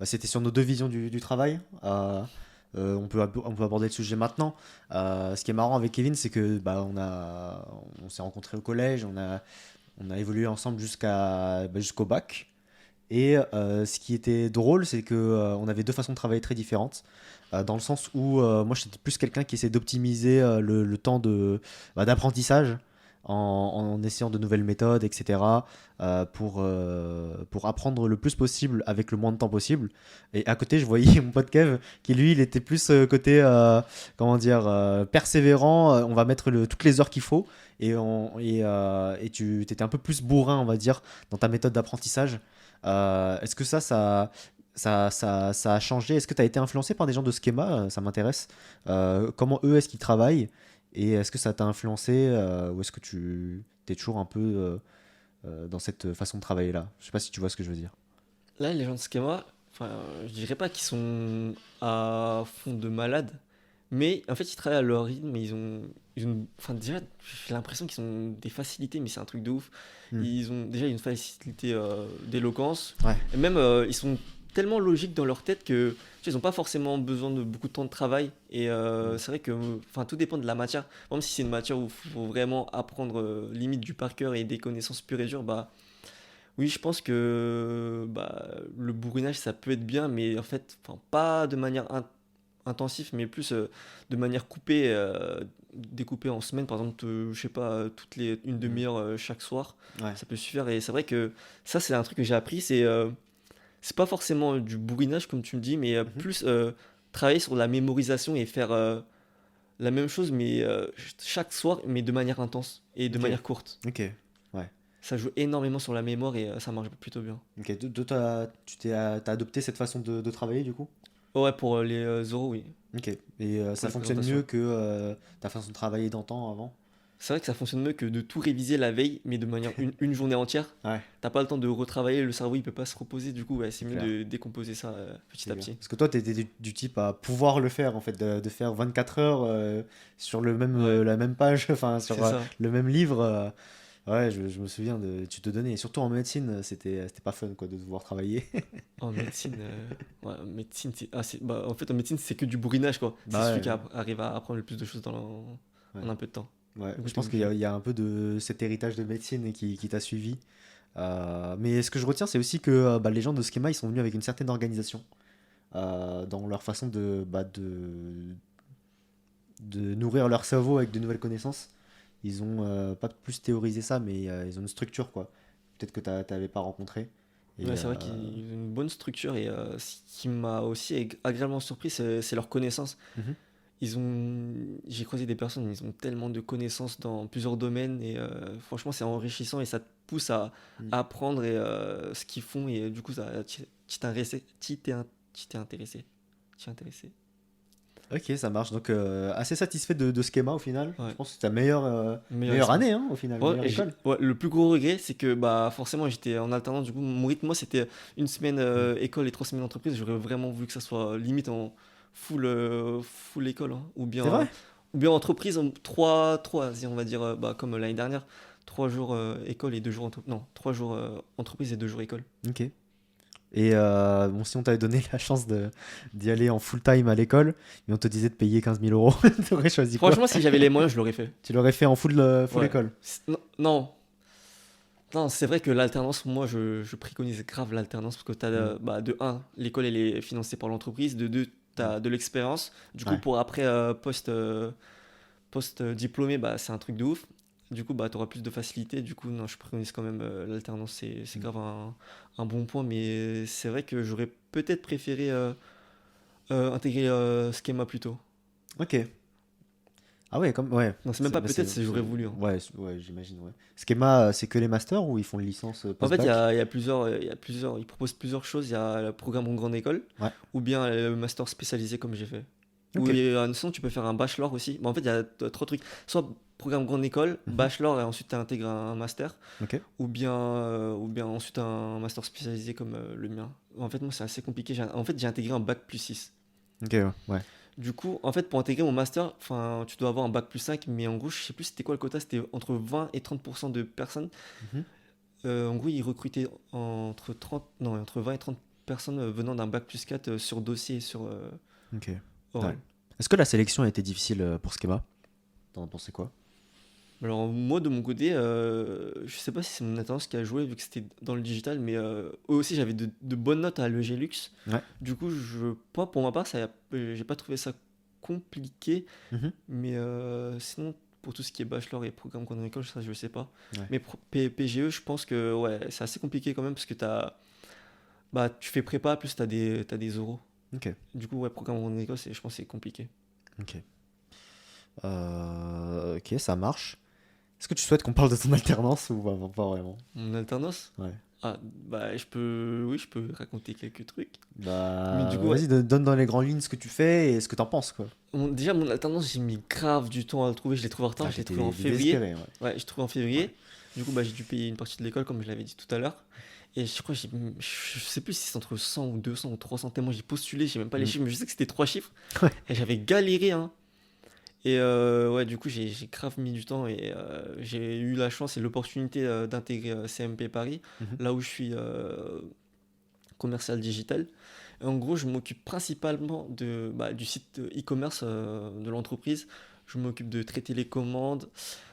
C'était sur nos deux visions du travail. On peut aborder le sujet maintenant. Ce qui est marrant avec Kevin, c'est que on s'est rencontrés au collège, on a évolué ensemble jusqu'au bac. Et ce qui était drôle, c'est que on avait deux façons de travailler très différentes. Dans le sens où moi j'étais plus quelqu'un qui essaie d'optimiser le temps d'apprentissage en essayant de nouvelles méthodes, etc. Pour apprendre le plus possible avec le moins de temps possible. Et à côté, je voyais mon pote Kev qui lui, il était plus côté, comment dire, persévérant. On va mettre toutes les heures qu'il faut. Et tu étais un peu plus bourrin, on va dire, dans ta méthode d'apprentissage. Est-ce que ça a changé? Est-ce que tu as été influencé par des gens de Schema? Ça m'intéresse. Comment eux, est-ce qu'ils travaillent? Et est-ce que ça t'a influencé ou est-ce que tu es toujours un peu dans cette façon de travailler là? Je sais pas si tu vois ce que je veux dire. Là, les gens de Schema, enfin, je dirais pas qu'ils sont à fond de malades, mais en fait, ils travaillent à leur rythme, et enfin, déjà, j'ai l'impression qu'ils ont des facilités, mais c'est un truc de ouf. Hmm. Ils ont déjà une facilité d'éloquence, Ouais. et même ils sont tellement logiques dans leur tête que tu sais, ils n'ont pas forcément besoin de beaucoup de temps de travail. Et Hmm. c'est vrai que, enfin, tout dépend de la matière. Par exemple, si c'est une matière où il faut vraiment apprendre limite du par cœur et des connaissances pures et dures, bah oui, je pense que bah, le bourrinage, ça peut être bien, mais en fait, enfin, pas de manière intensive, mais plus de manière coupée. découper en semaines, par exemple, je sais pas, toutes les une Mhm. demi-heure chaque soir, Ouais. ça peut suffire. Et c'est vrai que ça, c'est un truc que j'ai appris, c'est pas forcément du bourrinage, comme tu me dis, mais Mhm. plus travailler sur la mémorisation et faire la même chose, mais chaque soir, mais de manière intense et de Ok. manière courte. Ok. Ouais. Ça joue énormément sur la mémoire et ça marche plutôt bien. Ok. T'as adopté cette façon de travailler du coup? Ouais, pour les euros, oui, Ok. Et pour ça la fonctionne présentation. mieux que ta façon de travailler d'antan avant? C'est vrai que ça fonctionne mieux que de tout réviser la veille, mais de manière une journée entière. Ouais, T'as pas le temps de retravailler, le cerveau il peut pas se reposer, du coup ouais, c'est c'est mieux clair. de décomposer ça petit C'est à clair. petit. Parce que toi, t'étais du type à pouvoir le faire, en fait, de faire 24 heures sur Ouais, la même page, enfin, c'est sur ça. le même livre. Ouais, je me souviens tu te donnais. Et surtout en médecine, c'était pas fun, quoi, de devoir travailler. En médecine, ouais, en médecine, bah, en fait en médecine c'est que du bourrinage quoi. C'est Bah celui ouais, qui arrive à apprendre le plus de choses ouais. en un peu de temps. Ouais. Du coup Je t'es pense obligé. il y a un peu de cet héritage de médecine qui t'a suivi. Mais ce que je retiens, c'est aussi que bah, les gens de Schema, ils sont venus avec une certaine organisation dans leur façon de nourrir leur cerveau avec de nouvelles connaissances. Ils ont pas plus théorisé ça, mais ils ont une structure, quoi. Peut-être que t'avais pas rencontré. Et Ouais, c'est vrai qu'ils ont une bonne structure et ce qui m'a aussi agréablement surpris c'est leur connaissance. mhm, J'ai croisé des personnes, ils ont tellement de connaissances dans plusieurs domaines et franchement c'est enrichissant et ça te pousse mm. à apprendre et, ce qu'ils font et du coup tu t'es intéressé, tu t'es intéressé, tu t'es intéressé. Ok, ça marche. Donc, assez satisfait de Schema au final. Je Ouais, pense que c'est ta meilleure meilleure année, licence. hein, au final, Ouais, meilleure école. ouais, le plus gros regret c'est que bah forcément j'étais en alternance, du coup mon rythme moi c'était une semaine Mm. école et 3 semaines entreprise, j'aurais vraiment voulu que ça soit limite en full école hein, C'est vrai? ou bien entreprise en trois on va dire bah, comme l'année dernière, 3 jours école et 2 jours non 3 jours entreprise et 2 jours école. Ok. Et bon, si on t'avait donné la chance d'y aller en full time à l'école, et on te disait de payer 15 000 euros, t'aurais choisi quoi? Franchement si j'avais les moyens je l'aurais fait. Tu l'aurais fait en full Ouais. école. Non, non, non, c'est vrai que l'alternance, moi, je préconise grave l'alternance parce que t'as, Mm. bah, de un, l'école, elle est financée par l'entreprise. De deux, tu Ouais. as de l'expérience. Du coup, Ouais. pour après, post-diplômé, bah, c'est un truc de ouf. Du coup, bah, tu auras plus de facilité. Du coup, non, je préconise quand même l'alternance. C'est Mm. grave un bon point. Mais c'est vrai que j'aurais peut-être préféré intégrer Schema plus tôt. Ok. Ah ouais, comme ouais. Non, c'est même pas Bah, peut-être, c'est j'aurais voulu, hein. ouais, ouais, j'imagine, ouais. Schema, c'est que les masters ou ils font une licence En fait, post-bac? il y a plusieurs, ils proposent plusieurs choses. Il y a le programme en grande école, Ouais. ou bien le master spécialisé comme j'ai fait. Ok. Ou sinon, tu peux faire un bachelor aussi. Mais en fait, il y a trois trucs. Soit programme grande école, Mhm. bachelor, et ensuite tu intègres un master, Ok. ou bien ensuite un master spécialisé comme le mien. En fait, moi, c'est assez compliqué. En fait, j'ai intégré un bac plus 6. Ok, ouais. Ouais. Du coup, en fait, pour intégrer mon master, enfin, tu dois avoir un bac plus 5, mais en gros, je sais plus c'était quoi le quota, c'était entre 20 et 30% de personnes. Mhm. En gros, ils recrutaient entre 30, non, entre 20 et 30 personnes venant d'un bac plus 4 sur dossier et sur Ok. Ouais. oral. Est-ce que la sélection a été difficile pour Schema? T'en pensais quoi? Alors, moi, de mon côté, je sais pas si c'est mon alternance qui a joué vu que c'était dans le digital, mais eux aussi, j'avais de bonnes notes à l'EG Lux. Ouais. Du coup, pas pour ma part, j'ai pas trouvé ça compliqué, Mhm. mais sinon, pour tout ce qui est bachelor et programme qu'on école, ça, je sais pas. Ouais. Mais PGE, je pense que ouais, c'est assez compliqué quand même parce que bah, tu fais prépa, plus t'as des oraux. Ok. Du coup, ouais, programme en école, je pense que c'est compliqué. Ok. Ok, ça marche. Est-ce que tu souhaites qu'on parle de ton alternance ou pas vraiment? Mon alternance? Ouais. Ah, bah, oui, je peux raconter quelques trucs. Mais du Bah, coup, ouais. vas-y, donne dans les grandes lignes ce que tu fais et ce que t'en penses, quoi. Déjà, mon alternance, j'ai mis grave du temps à le trouver. Je l'ai trouvé en retard, Ah, je l'ai t'étais trouvé en février. désespéré, ouais. Ouais, je l'ai trouvé en Ouais. février. Du coup, bah, j'ai dû payer une partie de l'école, comme je l'avais dit tout à l'heure. Et je crois que je sais plus si c'est entre 100 ou 200 ou 300 tellement j'ai postulé, j'ai même pas les Mm. chiffres, mais je sais que c'était 3 chiffres. Ouais. Et j'avais galéré, hein. Et ouais, du coup, j'ai grave mis du temps et j'ai eu la chance et l'opportunité d'intégrer CMP Paris, Mhm. là où je suis commercial digital. Et en gros, je m'occupe principalement bah, du site e-commerce de l'entreprise. Je m'occupe de traiter les commandes,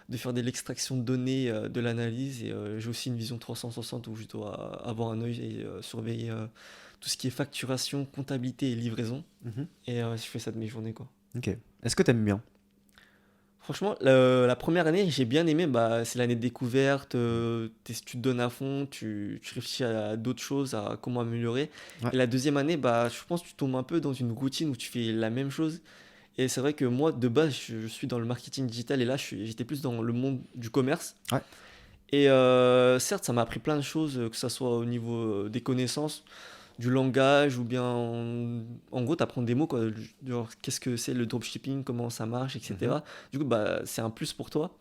de faire de l'extraction de données, de l'analyse. Et j'ai aussi une vision 360 où je dois avoir un œil et surveiller tout ce qui est facturation, comptabilité et livraison. Mhm. Et je fais ça de mes journées, quoi. Ok. Est-ce que t'aimes bien? Franchement, la première année, j'ai bien aimé. Bah, c'est l'année de découverte. Tu te donnes à fond, tu réfléchis à d'autres choses, à comment améliorer. Ouais, Et la deuxième année, bah, je pense que tu tombes un peu dans une routine où tu fais la même chose. Et c'est vrai que moi, de base, je suis dans le marketing digital et là, j'étais plus dans le monde du commerce. ouais. Et certes, ça m'a appris plein de choses, que ça soit au niveau des connaissances, du langage, ou bien en gros, t'apprends des mots, quoi. Genre, qu'est-ce que c'est le dropshipping, comment ça marche, Mhm. etc. Du coup, bah, c'est un plus pour toi.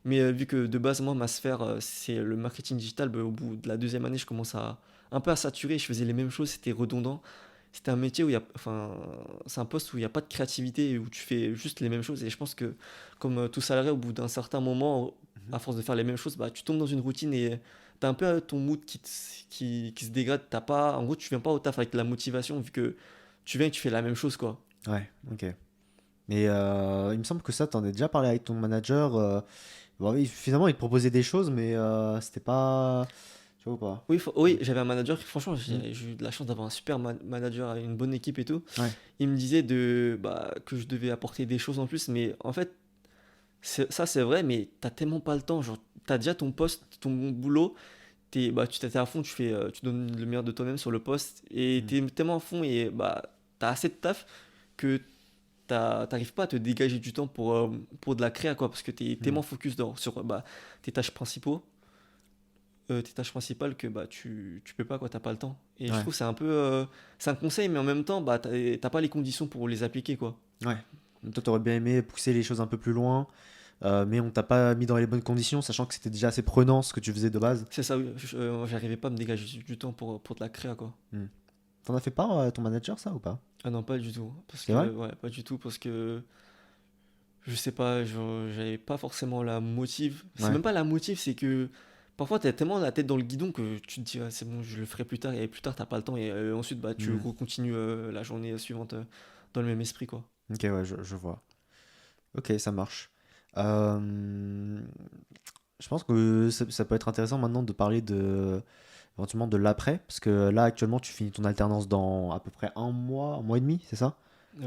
Mais vu que de base, moi, ma sphère, c'est le marketing digital, bah, au bout de la deuxième année, je commence à un peu à saturer. Je faisais les mêmes choses, c'était redondant. C'était un métier où il y a, enfin, c'est un poste où il n'y a pas de créativité, où tu fais juste les mêmes choses. Et je pense que, comme tout salarié, au bout d'un certain moment, Mhm. à force de faire les mêmes choses, bah, tu tombes dans une routine et tu as un peu ton mood qui se dégrade. T'as pas, en gros, tu viens pas au taf avec la motivation, vu que tu viens et tu fais la même chose, quoi. Ouais, ok. Mais il me semble que ça, t'en as déjà parlé avec ton manager. Bon, oui, finalement, il te proposait des choses, mais c'était pas. Tu vois ou pas? Oui, oui, j'avais un manager qui, franchement, Mm. j'ai eu de la chance d'avoir un super manager, une bonne équipe et tout. Ouais. Il me disait bah, que je devais apporter des choses en plus, mais en fait, ça c'est vrai, mais t'as tellement pas le temps. Genre, t'as déjà ton poste, ton boulot, bah, tu t'étais à fond, tu donnes le meilleur de toi-même sur le poste, et Mm. t'es tellement à fond, et bah, t'as assez de taf que t'arrives pas à te dégager du temps pour de la créa, quoi, parce que t'es Mm. tellement focus sur bah, tes tâches principaux, tes tâches principales que bah, tu peux pas, quoi, t'as pas le temps. Et je Ouais. trouve que c'est un peu. C'est un conseil, mais en même temps, bah, t'as pas les conditions pour les appliquer, quoi. Ouais. Toi, t'aurais bien aimé pousser les choses un peu plus loin, mais on t'a pas mis dans les bonnes conditions, sachant que c'était déjà assez prenant ce que tu faisais de base. C'est ça, oui. J'arrivais pas à me dégager du temps pour de la créa, quoi. Mm. T'en as fait part à ton manager, ça, ou pas? Ah non, pas du tout. Parce C'est vrai? que, ouais, pas du tout, parce que je sais pas, j'avais pas forcément la motive. C'est Ouais. même pas la motive, c'est que parfois t'as tellement la tête dans le guidon que tu te dis, ah, c'est bon, je le ferai plus tard, et plus tard t'as pas le temps, et ensuite bah, tu Mm. continues la journée suivante dans le même esprit, quoi. Ok, ouais, je vois. Ok, ça marche. Euh, je pense que ça peut être intéressant maintenant de parler éventuellement de l'après, parce que là actuellement tu finis ton alternance dans à peu près un mois et demi, c'est ça?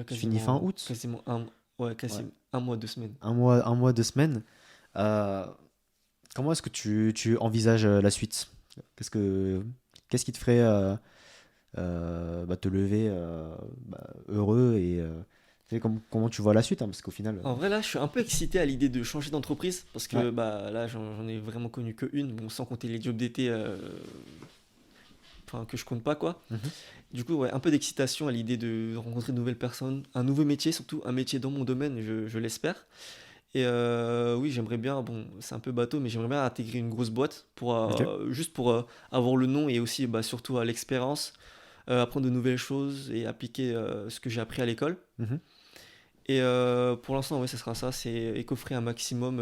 Tu finis fin août? Quasiment un, ouais, Ouais. quasiment un mois, 2 semaines. Un mois, 2 semaines. Euh, comment est-ce que tu envisages la suite? Qu'est-ce que, qu'est-ce qui te ferait bah, te lever heureux et tu sais, comment tu vois la suite, hein, parce qu'au final, En vrai, là, je suis un peu excité à l'idée de changer d'entreprise parce ouais. que bah, là, j'en ai vraiment connu que une, bon, sans compter les jobs d'été, enfin, que je compte pas, quoi. Mhm. Du coup, ouais, un peu d'excitation à l'idée de rencontrer de nouvelles personnes, un nouveau métier, surtout un métier dans mon domaine, je l'espère. Et oui, j'aimerais bien, bon, c'est un peu bateau, mais j'aimerais bien intégrer une grosse boîte pour Ok. juste pour avoir le nom et aussi bah, surtout à l'expérience, apprendre de nouvelles choses et appliquer ce que j'ai appris à l'école. Mhm. Et pour l'instant, ouais, ce sera ça, c'est écoffrer un maximum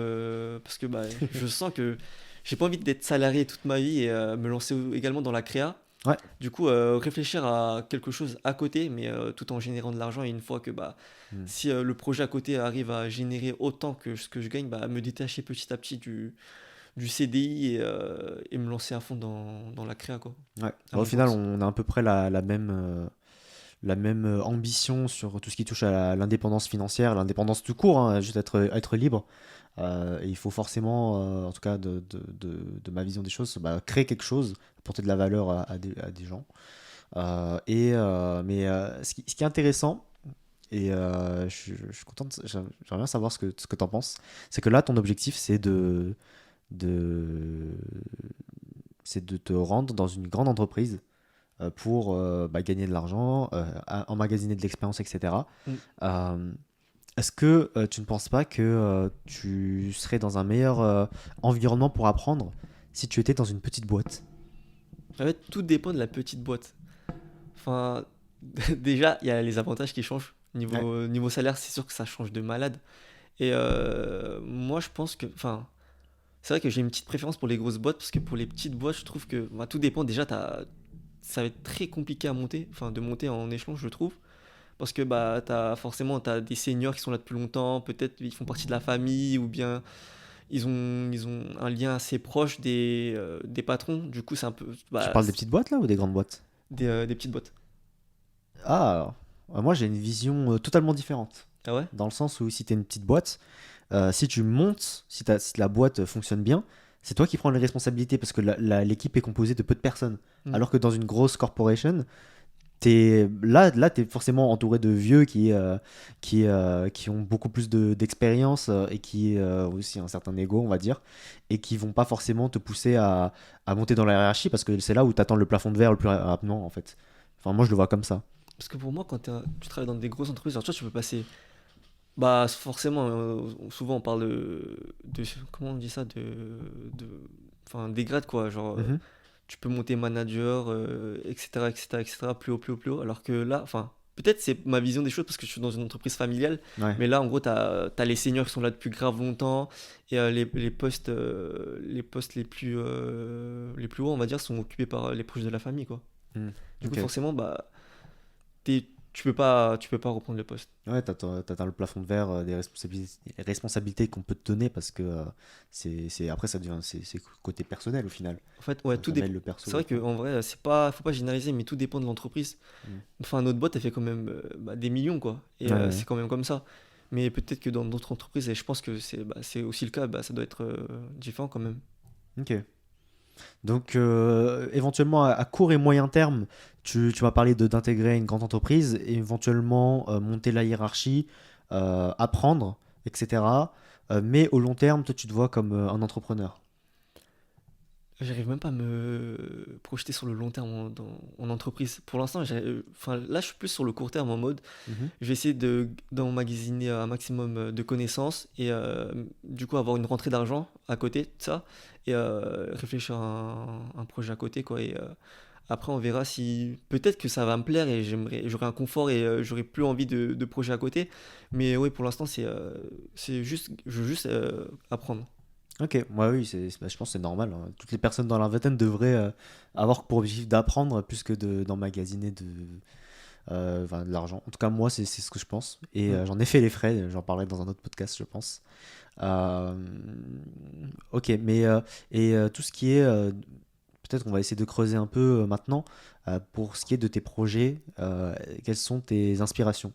parce que bah, je sens que j'ai pas envie d'être salarié toute ma vie et me lancer également dans la créa. Ouais. Du coup, réfléchir à quelque chose à côté, mais tout en générant de l'argent. Et une fois que bah, Mm. si le projet à côté arrive à générer autant que ce que je gagne, bah, me détacher petit à petit du CDI et me lancer à fond dans la créa, quoi, Ouais. à Bah, au mon final, compte. on a à peu près la même ambition sur tout ce qui touche à l'indépendance financière, l'indépendance tout court, hein, juste être libre. Et il faut forcément, en tout cas de ma vision des choses, bah, créer quelque chose, apporter de la valeur à des gens. Mais ce qui est intéressant, et je suis content, j'aimerais bien savoir ce que tu en penses, c'est que là, ton objectif, de, c'est de te rendre dans une grande entreprise pour bah, gagner de l'argent, emmagasiner de l'expérience, etc. Mm. Euh, Est-ce que tu ne penses pas que tu serais dans un meilleur environnement pour apprendre si tu étais dans une petite boîte? En fait, tout dépend de la petite boîte. Enfin, déjà, il y a les avantages qui changent. Ouais. Niveau salaire, c'est sûr que ça change de malade. Et moi, je pense que, enfin, c'est vrai que j'ai une petite préférence pour les grosses boîtes parce que pour les petites boîtes, je trouve que bah, tout dépend. Déjà, ça va être très compliqué à monter, enfin, de monter en échelon, je trouve. Parce que bah, t'as des seniors qui sont là depuis longtemps, peut-être ils font partie de la famille ou bien ils ont un lien assez proche des patrons. Du coup, c'est un peu Tu bah, parles des petites boîtes là ou des grandes boîtes? des petites boîtes. Ah, moi j'ai une vision totalement différente. Ah ouais? Dans le sens où si tu es une petite boîte, si tu montes, si la boîte fonctionne bien, c'est toi qui prends les responsabilités parce que l'équipe est composée de peu de personnes. Mm. Alors que dans une grosse corporation, t'es forcément entouré de vieux qui ont beaucoup plus d'expérience et qui aussi un certain ego, on va dire, et qui vont pas forcément te pousser à monter dans la hiérarchie parce que c'est là où tu attends le plafond de verre le plus rapidement, en fait. Enfin, moi, je le vois comme ça. Parce que pour moi, quand tu travailles dans des grosses entreprises, genre, tu peux passer. Bah, forcément, souvent on parle comment on dit ça, de, enfin, des grades quoi. Genre, Mhm. tu peux monter manager, etc., etc., etc., plus haut, plus haut, plus haut. Alors que là, enfin, peut-être c'est ma vision des choses parce que je suis dans une entreprise familiale, Ouais. mais là, en gros, t'as les seniors qui sont là depuis grave longtemps et les postes les plus hauts, on va dire, sont occupés par les proches de la famille, quoi. Mhm. Du coup, Ok. forcément, bah, tu peux pas reprendre le poste. Ouais, t'atteins le plafond de verre des responsabilités qu'on peut te donner parce que après ça devient c'est côté personnel au final. En fait, ouais, Ça mêle le c'est perso. vrai qu'en vrai, c'est pas, faut pas généraliser, mais tout dépend de l'entreprise. Mm. Enfin, notre boîte, elle fait quand même bah, des millions, quoi. Et Ouais, ouais. c'est quand même comme ça. Mais peut-être que dans d'autres entreprises, et je pense que c'est aussi le cas, bah, ça doit être différent quand même. Ok. Donc, éventuellement, à court et moyen terme, tu m'as parlé d'intégrer une grande entreprise, et éventuellement monter la hiérarchie, apprendre, etc. Mais au long terme, toi, tu te vois comme un entrepreneur. J'arrive même pas à me projeter sur le long terme en entreprise. Pour l'instant, enfin, là, je suis plus sur le court terme en mode, Mhm. je vais essayer d'emmagasiner un maximum de connaissances et du coup avoir une rentrée d'argent à côté de ça et réfléchir à un projet à côté, quoi. Et après, on verra si peut-être que ça va me plaire et j'aurai un confort et j'aurai plus envie de projets à côté. Mais oui, pour l'instant, c'est juste, je veux juste apprendre. Ok, moi oui, bah, je pense que c'est normal, hein. Toutes les personnes dans la vingtaine devraient avoir pour objectif d'apprendre plus que d'emmagasiner enfin, de l'argent. En tout cas, moi, c'est ce que je pense. Et Mm. j'en ai fait les frais, j'en parlerai dans un autre podcast, je pense. Euh, ok, mais tout ce qui est, peut-être qu'on va essayer de creuser un peu maintenant, pour ce qui est de tes projets, quelles sont tes inspirations?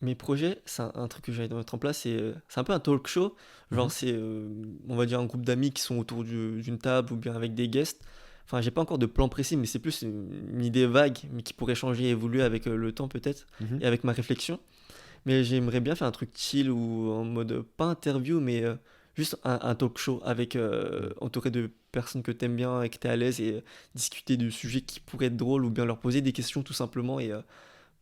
Mes projets, c'est un truc que j'ai envie de mettre en place, c'est un peu un talk show. Mhm, Genre, on va dire, un groupe d'amis qui sont autour d'une table ou bien avec des guests. Enfin, j'ai pas encore de plan précis, mais c'est plus une idée vague, mais qui pourrait changer et évoluer avec le temps peut-être, mhm, et avec ma réflexion. Mais j'aimerais bien faire un truc chill ou en mode, pas interview, mais juste un talk show avec mhm. entouré de personnes que t'aimes bien et que t'es à l'aise et discuter de sujets qui pourraient être drôles ou bien leur poser des questions tout simplement et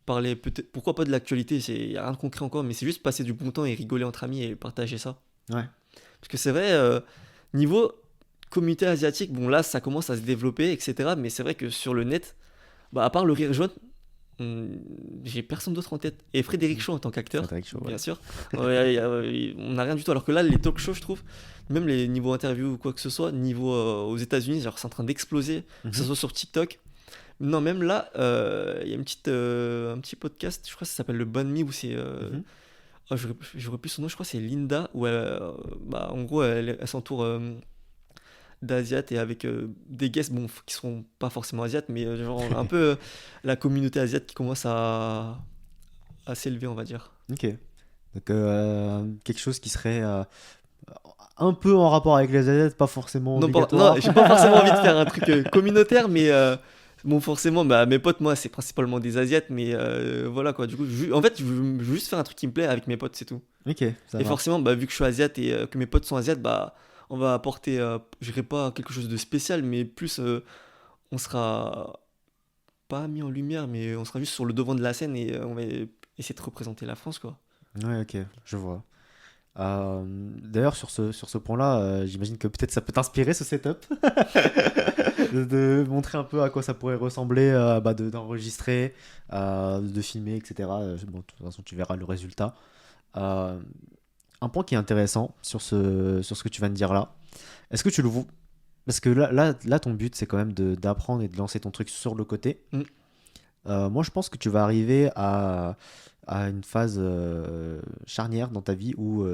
parler peut-être, pourquoi pas de l'actualité, y a rien de concret encore, mais c'est juste passer du bon temps et rigoler entre amis et partager ça. Ouais, Parce que c'est vrai, niveau communauté asiatique, bon là ça commence à se développer, etc. Mais c'est vrai que sur le net, bah, à part le rire jaune, hmm, j'ai personne d'autre en tête. Et Frédéric mhm. Shaw en tant qu'acteur, Frédéric Shaw, bien ouais. sûr, on n'a rien du tout. Alors que là, les talk shows, je trouve, même les niveaux interviews ou quoi que ce soit, niveau aux États-Unis, genre c'est en train d'exploser, que ce Mhm, soit sur TikTok. Non, même là, il y a un petit podcast, je crois que ça s'appelle le Banh Mi, où c'est. mhm. Oh, j'aurais plus son nom, je crois que c'est Linda, où bah, en gros, elle s'entoure d'Asiates et avec des guests, bon, qui seront pas forcément Asiates, mais genre un peu la communauté asiate qui commence à s'élever, on va dire. Ok. Donc, quelque chose qui serait un peu en rapport avec les aides, pas forcément Non, non, obligatoire. j'ai pas forcément envie de faire un truc communautaire, mais bon, forcément, bah, mes potes, moi, c'est principalement des Asiates, mais voilà quoi. Du coup, en fait, je veux juste faire un truc qui me plaît avec mes potes, c'est tout. Ok, ça Et marche. forcément, bah, vu que je suis asiate et que mes potes sont asiates, bah, on va apporter, je dirais pas quelque chose de spécial, mais plus on sera pas mis en lumière, mais on sera juste sur le devant de la scène et on va essayer de représenter la France, quoi. Ouais, ok, je vois. D'ailleurs, sur ce point-là, j'imagine que peut-être ça peut t'inspirer ce setup, de montrer un peu à quoi ça pourrait ressembler, bah, d'enregistrer, de filmer, etc. Bon, de toute façon, tu verras le résultat. Euh, un point qui est intéressant sur ce que tu viens de dire là, est-ce que tu le vois? Parce que là, ton but, c'est quand même d'apprendre et de lancer ton truc sur le côté. Mm. Moi, je pense que tu vas arriver à une phase charnière dans ta vie où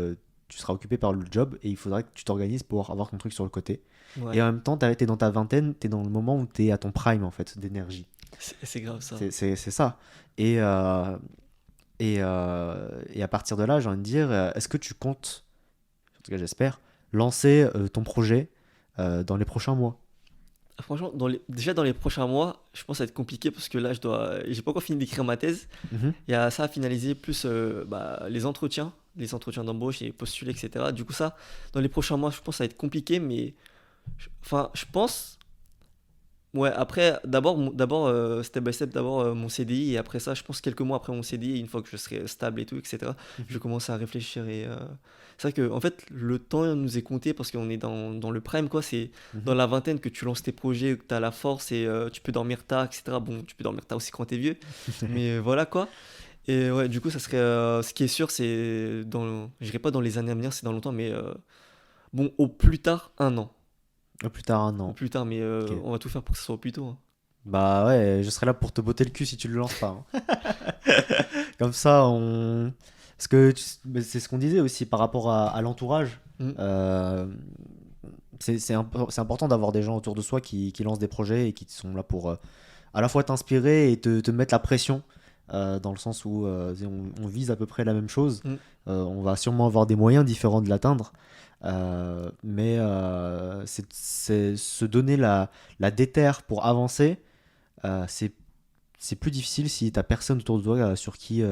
tu seras occupé par le job et il faudra que tu t'organises pour avoir ton truc sur le côté. Et Ouais, en même temps, t'es dans ta vingtaine, t'es dans le moment où t'es à ton prime en fait d'énergie. c'est grave ça. C'est ça. Et, et à partir de là, j'ai envie de dire, est-ce que tu comptes tout cas j'espère, lancer ton projet dans les prochains mois? Franchement, déjà dans les prochains mois, je pense que ça va être compliqué parce que là, j'ai pas encore fini d'écrire ma thèse. Mhm. Il y a ça à finaliser, plus les entretiens d'embauche et postuler, etc. Du coup, ça, dans les prochains mois, je pense que ça va être compliqué, mais enfin, je pense. Ouais, après, d'abord step by step, d'abord mon CDI, et après ça, je pense quelques mois après mon CDI, une fois que je serai stable et tout, etc., je Mhm. vais commencer à réfléchir. C'est vrai que, en fait, le temps nous est compté parce qu'on est dans le prime, quoi. C'est dans Mhm. la vingtaine que tu lances tes projets, que tu as la force et tu peux dormir tard, etc. Bon, tu peux dormir tard aussi quand t'es vieux, mais voilà, quoi. Et ouais, du coup, ça serait. Ce qui est sûr, c'est je dirais pas dans les années à venir, c'est dans longtemps, mais bon, au plus tard, un an. Au plus tard un Au an. plus tard, mais Ok. on va tout faire pour que ce soit au plus tôt, hein. Bah ouais, je serai là pour te botter le cul si tu le lances pas, hein. Comme ça, on. Parce que mais c'est ce qu'on disait aussi par rapport à l'entourage. Mm. Euh, c'est important d'avoir des gens autour de soi qui lancent des projets et qui sont là pour à la fois t'inspirer et te mettre la pression. Dans le sens où on vise à peu près la même chose. Mm. On va sûrement avoir des moyens différents de l'atteindre. Mais c'est se donner la déterre pour avancer. C'est plus difficile si t'as personne autour de toi sur qui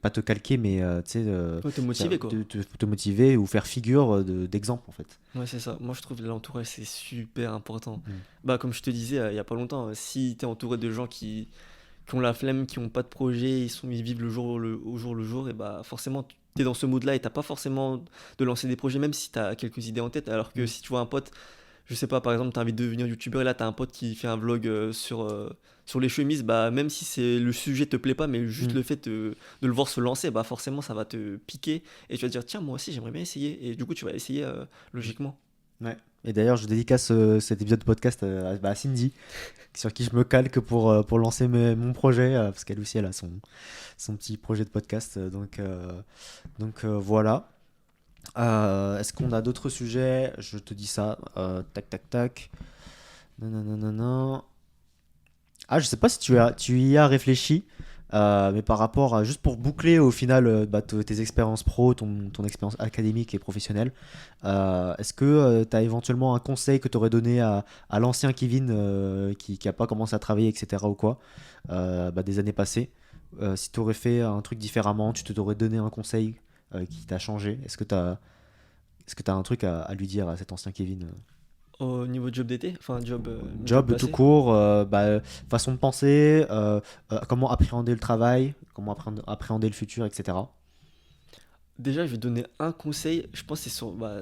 pas te calquer, mais tu sais, Ouais, t'es motivé, quoi. te motiver ou faire figure d'exemple en fait. Ouais, c'est ça. Moi, je trouve que l'entourage, c'est super important. Mm. Bah, comme je te disais il y a pas longtemps, si t'es entouré de gens qui ont la flemme, qui ont pas de projet, ils vivent le jour, et bah, forcément, t'es dans ce mood-là et t'as pas forcément de lancer des projets, même si t'as quelques idées en tête. Alors que Mm. si tu vois un pote, je sais pas, par exemple, t'as envie de devenir youtubeur et là, t'as un pote qui fait un vlog sur les chemises, bah, même si le sujet te plaît pas, mais juste Mm. le fait de le voir se lancer, bah, forcément, ça va te piquer et tu vas te dire, tiens, moi aussi, j'aimerais bien essayer. Et du coup, tu vas essayer logiquement. Ouais. Et d'ailleurs, je dédicace cet épisode de podcast à Cindy, sur qui je me calque pour lancer mon projet, parce qu'elle aussi, elle a son petit projet de podcast. Donc voilà. Est-ce qu'on a d'autres sujets? Je te dis ça. Tac, tac, tac. Nanana. Ah, je sais pas si tu y as réfléchi, mais par rapport à, juste pour boucler au final tes expériences pro, ton expérience académique et professionnelle, est-ce que tu as éventuellement un conseil que tu aurais donné à l'ancien Kevin qui a pas commencé à travailler, etc. ou quoi, des années passées? Si tu aurais fait un truc différemment, tu t'aurais donné un conseil qui t'a changé. Est-ce que tu as un truc à lui dire à cet ancien Kevin? Au niveau job d'été, enfin job Job tout passé. court, façon de penser, comment appréhender le travail, comment appréhender le futur, etc. Déjà, je vais donner un conseil. Je pense que c'est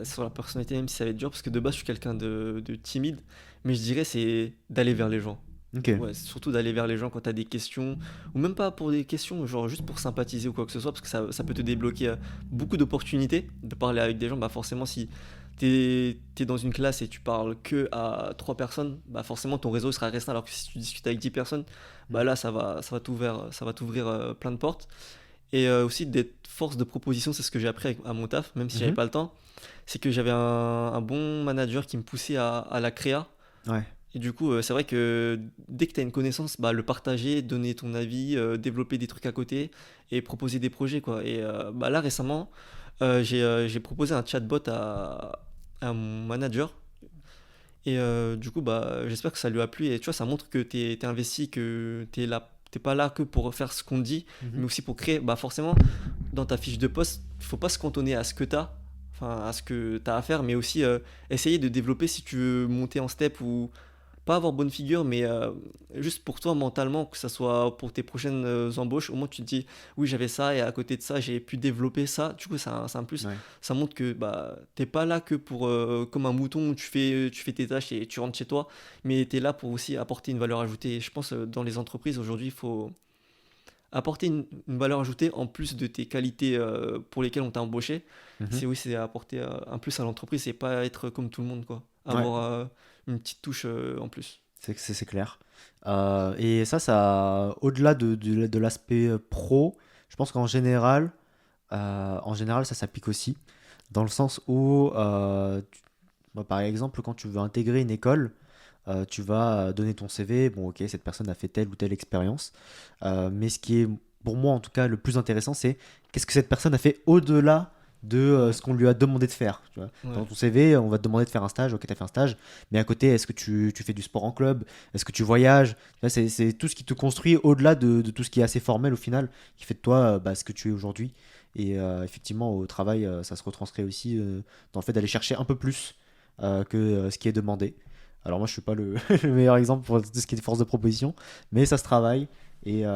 sur la personnalité, même si ça va être dur, parce que de base, je suis quelqu'un de timide. Mais je dirais, c'est d'aller vers les gens. Ok. Ouais, surtout d'aller vers les gens quand tu as des questions, ou même pas pour des questions, genre juste pour sympathiser ou quoi que ce soit, parce que ça peut te débloquer beaucoup d'opportunités de parler avec des gens. Bah forcément, si t'es dans une classe et tu parles que à trois personnes, bah forcément ton réseau sera restreint, alors que si tu discutes avec 10 personnes, bah Mm. là ça va t'ouvrir plein de portes. Et aussi d'être force de proposition, c'est ce que j'ai appris à mon taf, même si j'avais Mhm. pas le temps. C'est que j'avais un bon manager qui me poussait à la créa. Ouais. Et du coup, c'est vrai que dès que tu as une connaissance, bah, le partager, donner ton avis, développer des trucs à côté et proposer des projets, quoi. Et bah, là, récemment, j'ai proposé un chatbot à mon manager. Et du coup, bah, j'espère que ça lui a plu. Et tu vois, ça montre que tu es investi, que tu es là. T'es pas là que pour faire ce qu'on te dit, Mhm. mais aussi pour créer. Bah forcément, dans ta fiche de poste, il faut pas se cantonner à ce que tu as, enfin à ce que tu as à faire, mais aussi essayer de développer si tu veux monter en step ou pas avoir bonne figure, mais juste pour toi mentalement, que ça soit pour tes prochaines embauches, au moins tu te dis oui j'avais ça et à côté de ça j'ai pu développer ça. Du coup c'est un plus. Ouais. Ça montre que bah t'es pas là que pour comme un mouton où tu fais tes tâches et tu rentres chez toi, mais tu es là pour aussi apporter une valeur ajoutée. Et je pense dans les entreprises aujourd'hui il faut apporter une valeur ajoutée en plus de tes qualités pour lesquelles on t'a embauché. Mhm. C'est apporter un plus à l'entreprise et pas être comme tout le monde, quoi. Ouais. Avoir une petite touche en plus. C'est clair. Et au-delà de l'aspect pro, je pense en général, ça s'applique aussi, dans le sens où, par exemple, quand tu veux intégrer une école, tu vas donner ton CV. Bon, ok, cette personne a fait telle ou telle expérience. Mais ce qui est, pour moi en tout cas, le plus intéressant, c'est qu'est-ce que cette personne a fait au-delà de Ouais, ce qu'on lui a demandé de faire. Tu vois. ouais. Dans ton CV, on va te demander de faire un stage, ok, tu as fait un stage, mais à côté, est-ce que tu fais du sport en club? Est-ce que tu voyages? Tu vois, c'est tout ce qui te construit au-delà de tout ce qui est assez formel au final, qui fait de toi ce que tu es aujourd'hui. Et effectivement, au travail, ça se retranscrit aussi dans le fait d'aller chercher un peu plus que ce qui est demandé. Alors moi, je suis pas le meilleur exemple pour tout ce qui est force de proposition, mais ça se travaille. Et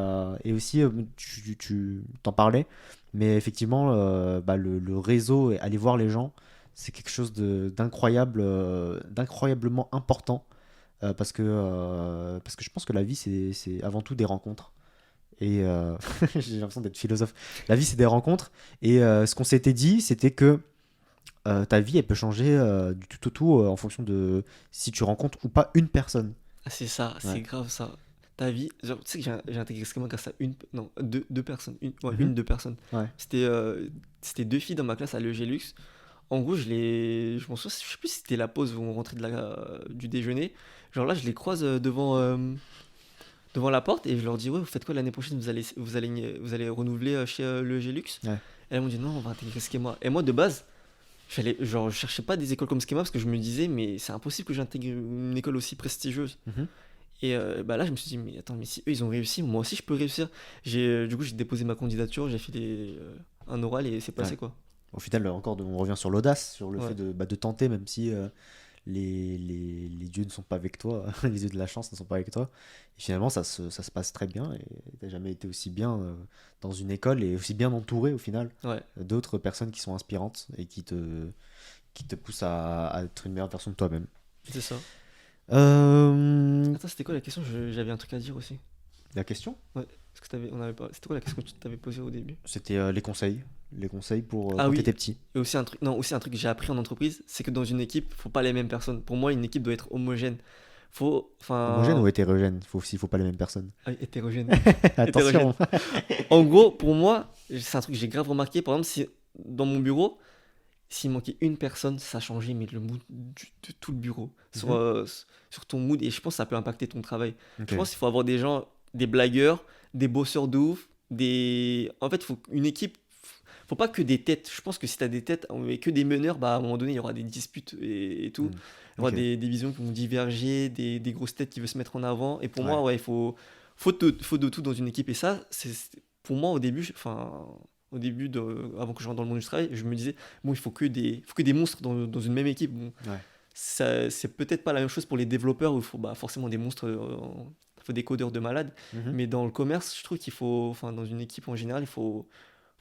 aussi, tu t'en parlais, mais effectivement, le réseau et aller voir les gens, c'est quelque chose d'incroyable, d'incroyablement important, parce que je pense que la vie, c'est avant tout des rencontres. Et j'ai l'impression d'être philosophe. La vie, c'est des rencontres. Et ce qu'on s'était dit, c'était que ta vie, elle peut changer du tout au tout en fonction de si tu rencontres ou pas une personne. Ah, c'est ça, Ouais. c'est grave ça. Ta vie, genre, tu sais que j'ai intégré Schéma grâce à non, deux personnes, Mhm. deux personnes. Ouais. C'était c'était deux filles dans ma classe à l'EGLux. En gros, je m'en souviens, je sais plus si c'était la pause où on rentrait du déjeuner. Genre là, je les croise devant la porte et je leur dis, ouais, vous faites quoi l'année prochaine? Vous allez renouveler chez l'EGLux? Ouais. Et elles m'ont dit, non, on va intégrer Schema. Et moi, de base, genre, je cherchais pas des écoles comme Schema parce que je me disais, mais c'est impossible que j'intègre une école aussi prestigieuse. Mhm. Et bah là, je me suis dit, mais attends, mais si eux ils ont réussi, moi aussi je peux réussir. Du coup, j'ai déposé ma candidature, j'ai fait un oral et c'est Ouais. passé quoi. Au final, encore, on revient sur l'audace, sur le fait Ouais, de tenter, même si les dieux ne sont pas avec toi, les dieux de la chance ne sont pas avec toi. Et finalement, ça se passe très bien. Et t'as jamais été aussi bien dans une école et aussi bien entouré au final ouais, d'autres personnes qui sont inspirantes et qui te poussent à être une meilleure version de toi-même. c'est ça. Euh, Attends, c'était quoi la question? J'avais un truc à dire aussi. la question, Ouais, parce que on avait pas... C'était quoi la question que tu t'avais posée au début? c'était les conseils. Les conseils pour Ah quand tu oui, étais petit. et aussi un truc, non, aussi un truc que j'ai appris en entreprise, c'est que dans une équipe, faut pas les mêmes personnes. Pour moi, une équipe doit être homogène. Homogène ou Enfin, hétérogène? S'il faut pas les mêmes personnes. ah oui, hétérogène. Hétérogène. Attention. En gros, pour moi, c'est un truc que j'ai grave remarqué. Par exemple, si dans mon bureau, s'il manquait une personne, ça changeait mais le mood de tout le bureau. Mhm. Sur ton mood, et je pense que ça peut impacter ton travail. Ok. Je pense qu'il faut avoir des gens, des blagueurs, des bosseurs de ouf, des... En fait, faut une équipe, faut pas que des têtes. Je pense que si t'as des têtes et que des meneurs, bah à un moment donné, il y aura des disputes et tout. Mm. Il y aura Ok. des visions qui vont diverger, des grosses têtes qui veulent se mettre en avant. Et pour Ouais. moi, ouais, faut de tout dans une équipe. Et ça, pour moi, au début, avant que je rentre dans le monde du travail, je me disais, bon, faut que des monstres dans une même équipe. Bon, Ouais. ça, c'est peut-être pas la même chose pour les développeurs où il faut bah, forcément des monstres, il faut des codeurs de malades. Mhm. Mais dans le commerce, je trouve qu'il faut, enfin, dans une équipe en général, faut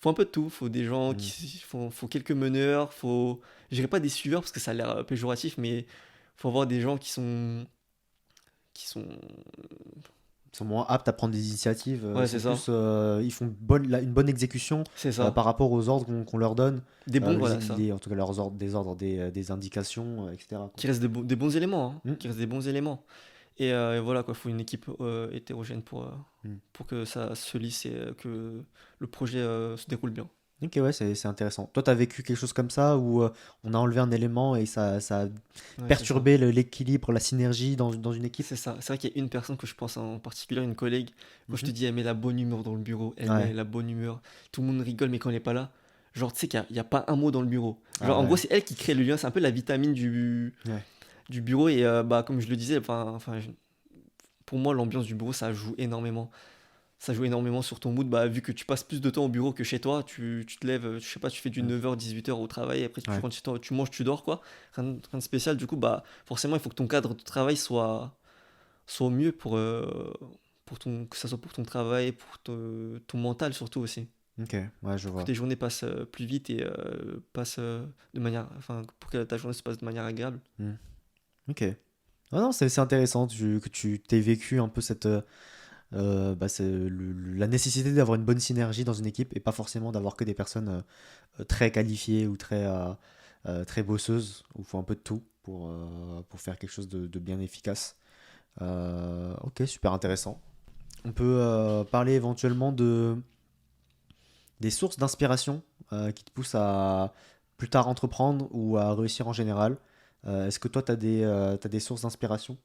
un peu de tout. Faut des gens Mm. faut quelques meneurs, je dirais pas des suiveurs parce que ça a l'air péjoratif, mais faut avoir des gens qui sont, Ils sont moins aptes à prendre des initiatives. ouais, c'est ça, Ils font une bonne exécution c'est ça. par rapport aux ordres qu'on leur donne, Des bons, voilà, ça. en tout cas leurs ordres, des ordres, des indications, etc. Quoi. Qui restent des bons éléments, hein, Mm. qui restent des bons éléments. Et voilà, quoi, faut une équipe hétérogène Mm. pour que ça se lisse et que le projet se déroule bien. Ok, ouais, c'est intéressant. Toi, tu as vécu quelque chose comme ça où on a enlevé un élément et ça a Ouais, c'est ça. perturbé l'équilibre, la synergie dans une équipe? C'est ça. C'est vrai qu'il y a une personne que je pense en particulier, une collègue. Quand je te Mhm. dis, elle met la bonne humeur dans le bureau, elle met Ouais. la bonne humeur. Tout le monde rigole, mais quand elle n'est pas là, genre, tu sais qu'il y a pas un mot dans le bureau. Genre, Ah en gros, ouais. c'est elle qui crée le lien. C'est un peu la vitamine Ouais. du bureau. Et bah, comme je le disais, pour moi, l'ambiance du bureau, ça joue énormément. Ça joue énormément sur ton mood. Bah, vu que tu passes plus de temps au bureau que chez toi, tu te lèves, je sais pas, tu fais du Mm. 9h, 18h au travail, après tu Ouais. rentres chez toi, tu manges, tu dors, quoi. Rien de spécial. Du coup, bah, forcément, il faut que ton cadre de travail soit au mieux que ça soit pour ton travail, pour ton mental surtout aussi. Ok, ouais, je Pour que vois. tes journées passent plus vite et passent de manière, enfin, pour que ta journée se passe de manière agréable. Mm. Ok. Ah non, c'est intéressant que tu t'aies vécu un peu la nécessité d'avoir une bonne synergie dans une équipe et pas forcément d'avoir que des personnes très qualifiées ou très bosseuses, où il faut un peu de tout pour faire quelque chose de bien efficace. Ok, super intéressant. On peut parler éventuellement des sources d'inspiration qui te poussent à plus tard entreprendre ou à réussir en général. Est-ce que toi, t'as des sources d'inspiration?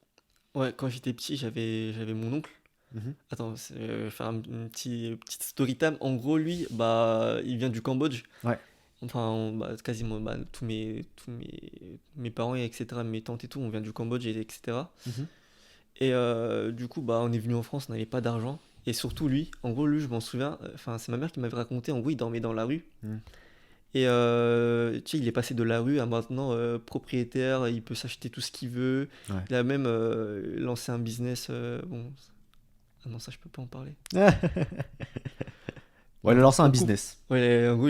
Ouais, quand j'étais petit, j'avais mon oncle. Mhm. Attends, je vais faire une petite story time. En gros, lui, bah, il vient du Cambodge. Ouais. quasiment mes parents, et etc., mes tantes et tout, on vient du Cambodge, etc. Mhm. Et du coup, on est venu en France, on n'avait pas d'argent. Et surtout lui, en gros, lui, je m'en souviens, enfin, c'est ma mère qui m'avait raconté, en gros, il dormait dans la rue. Mhm. Et tu sais, il est passé de la rue à maintenant propriétaire, il peut s'acheter tout ce qu'il veut. Ouais. Il a même lancé un business. Bon, ah non, ça, je peux pas en parler. Ouais, il a lancé un En couple. business. Ouais, en gros,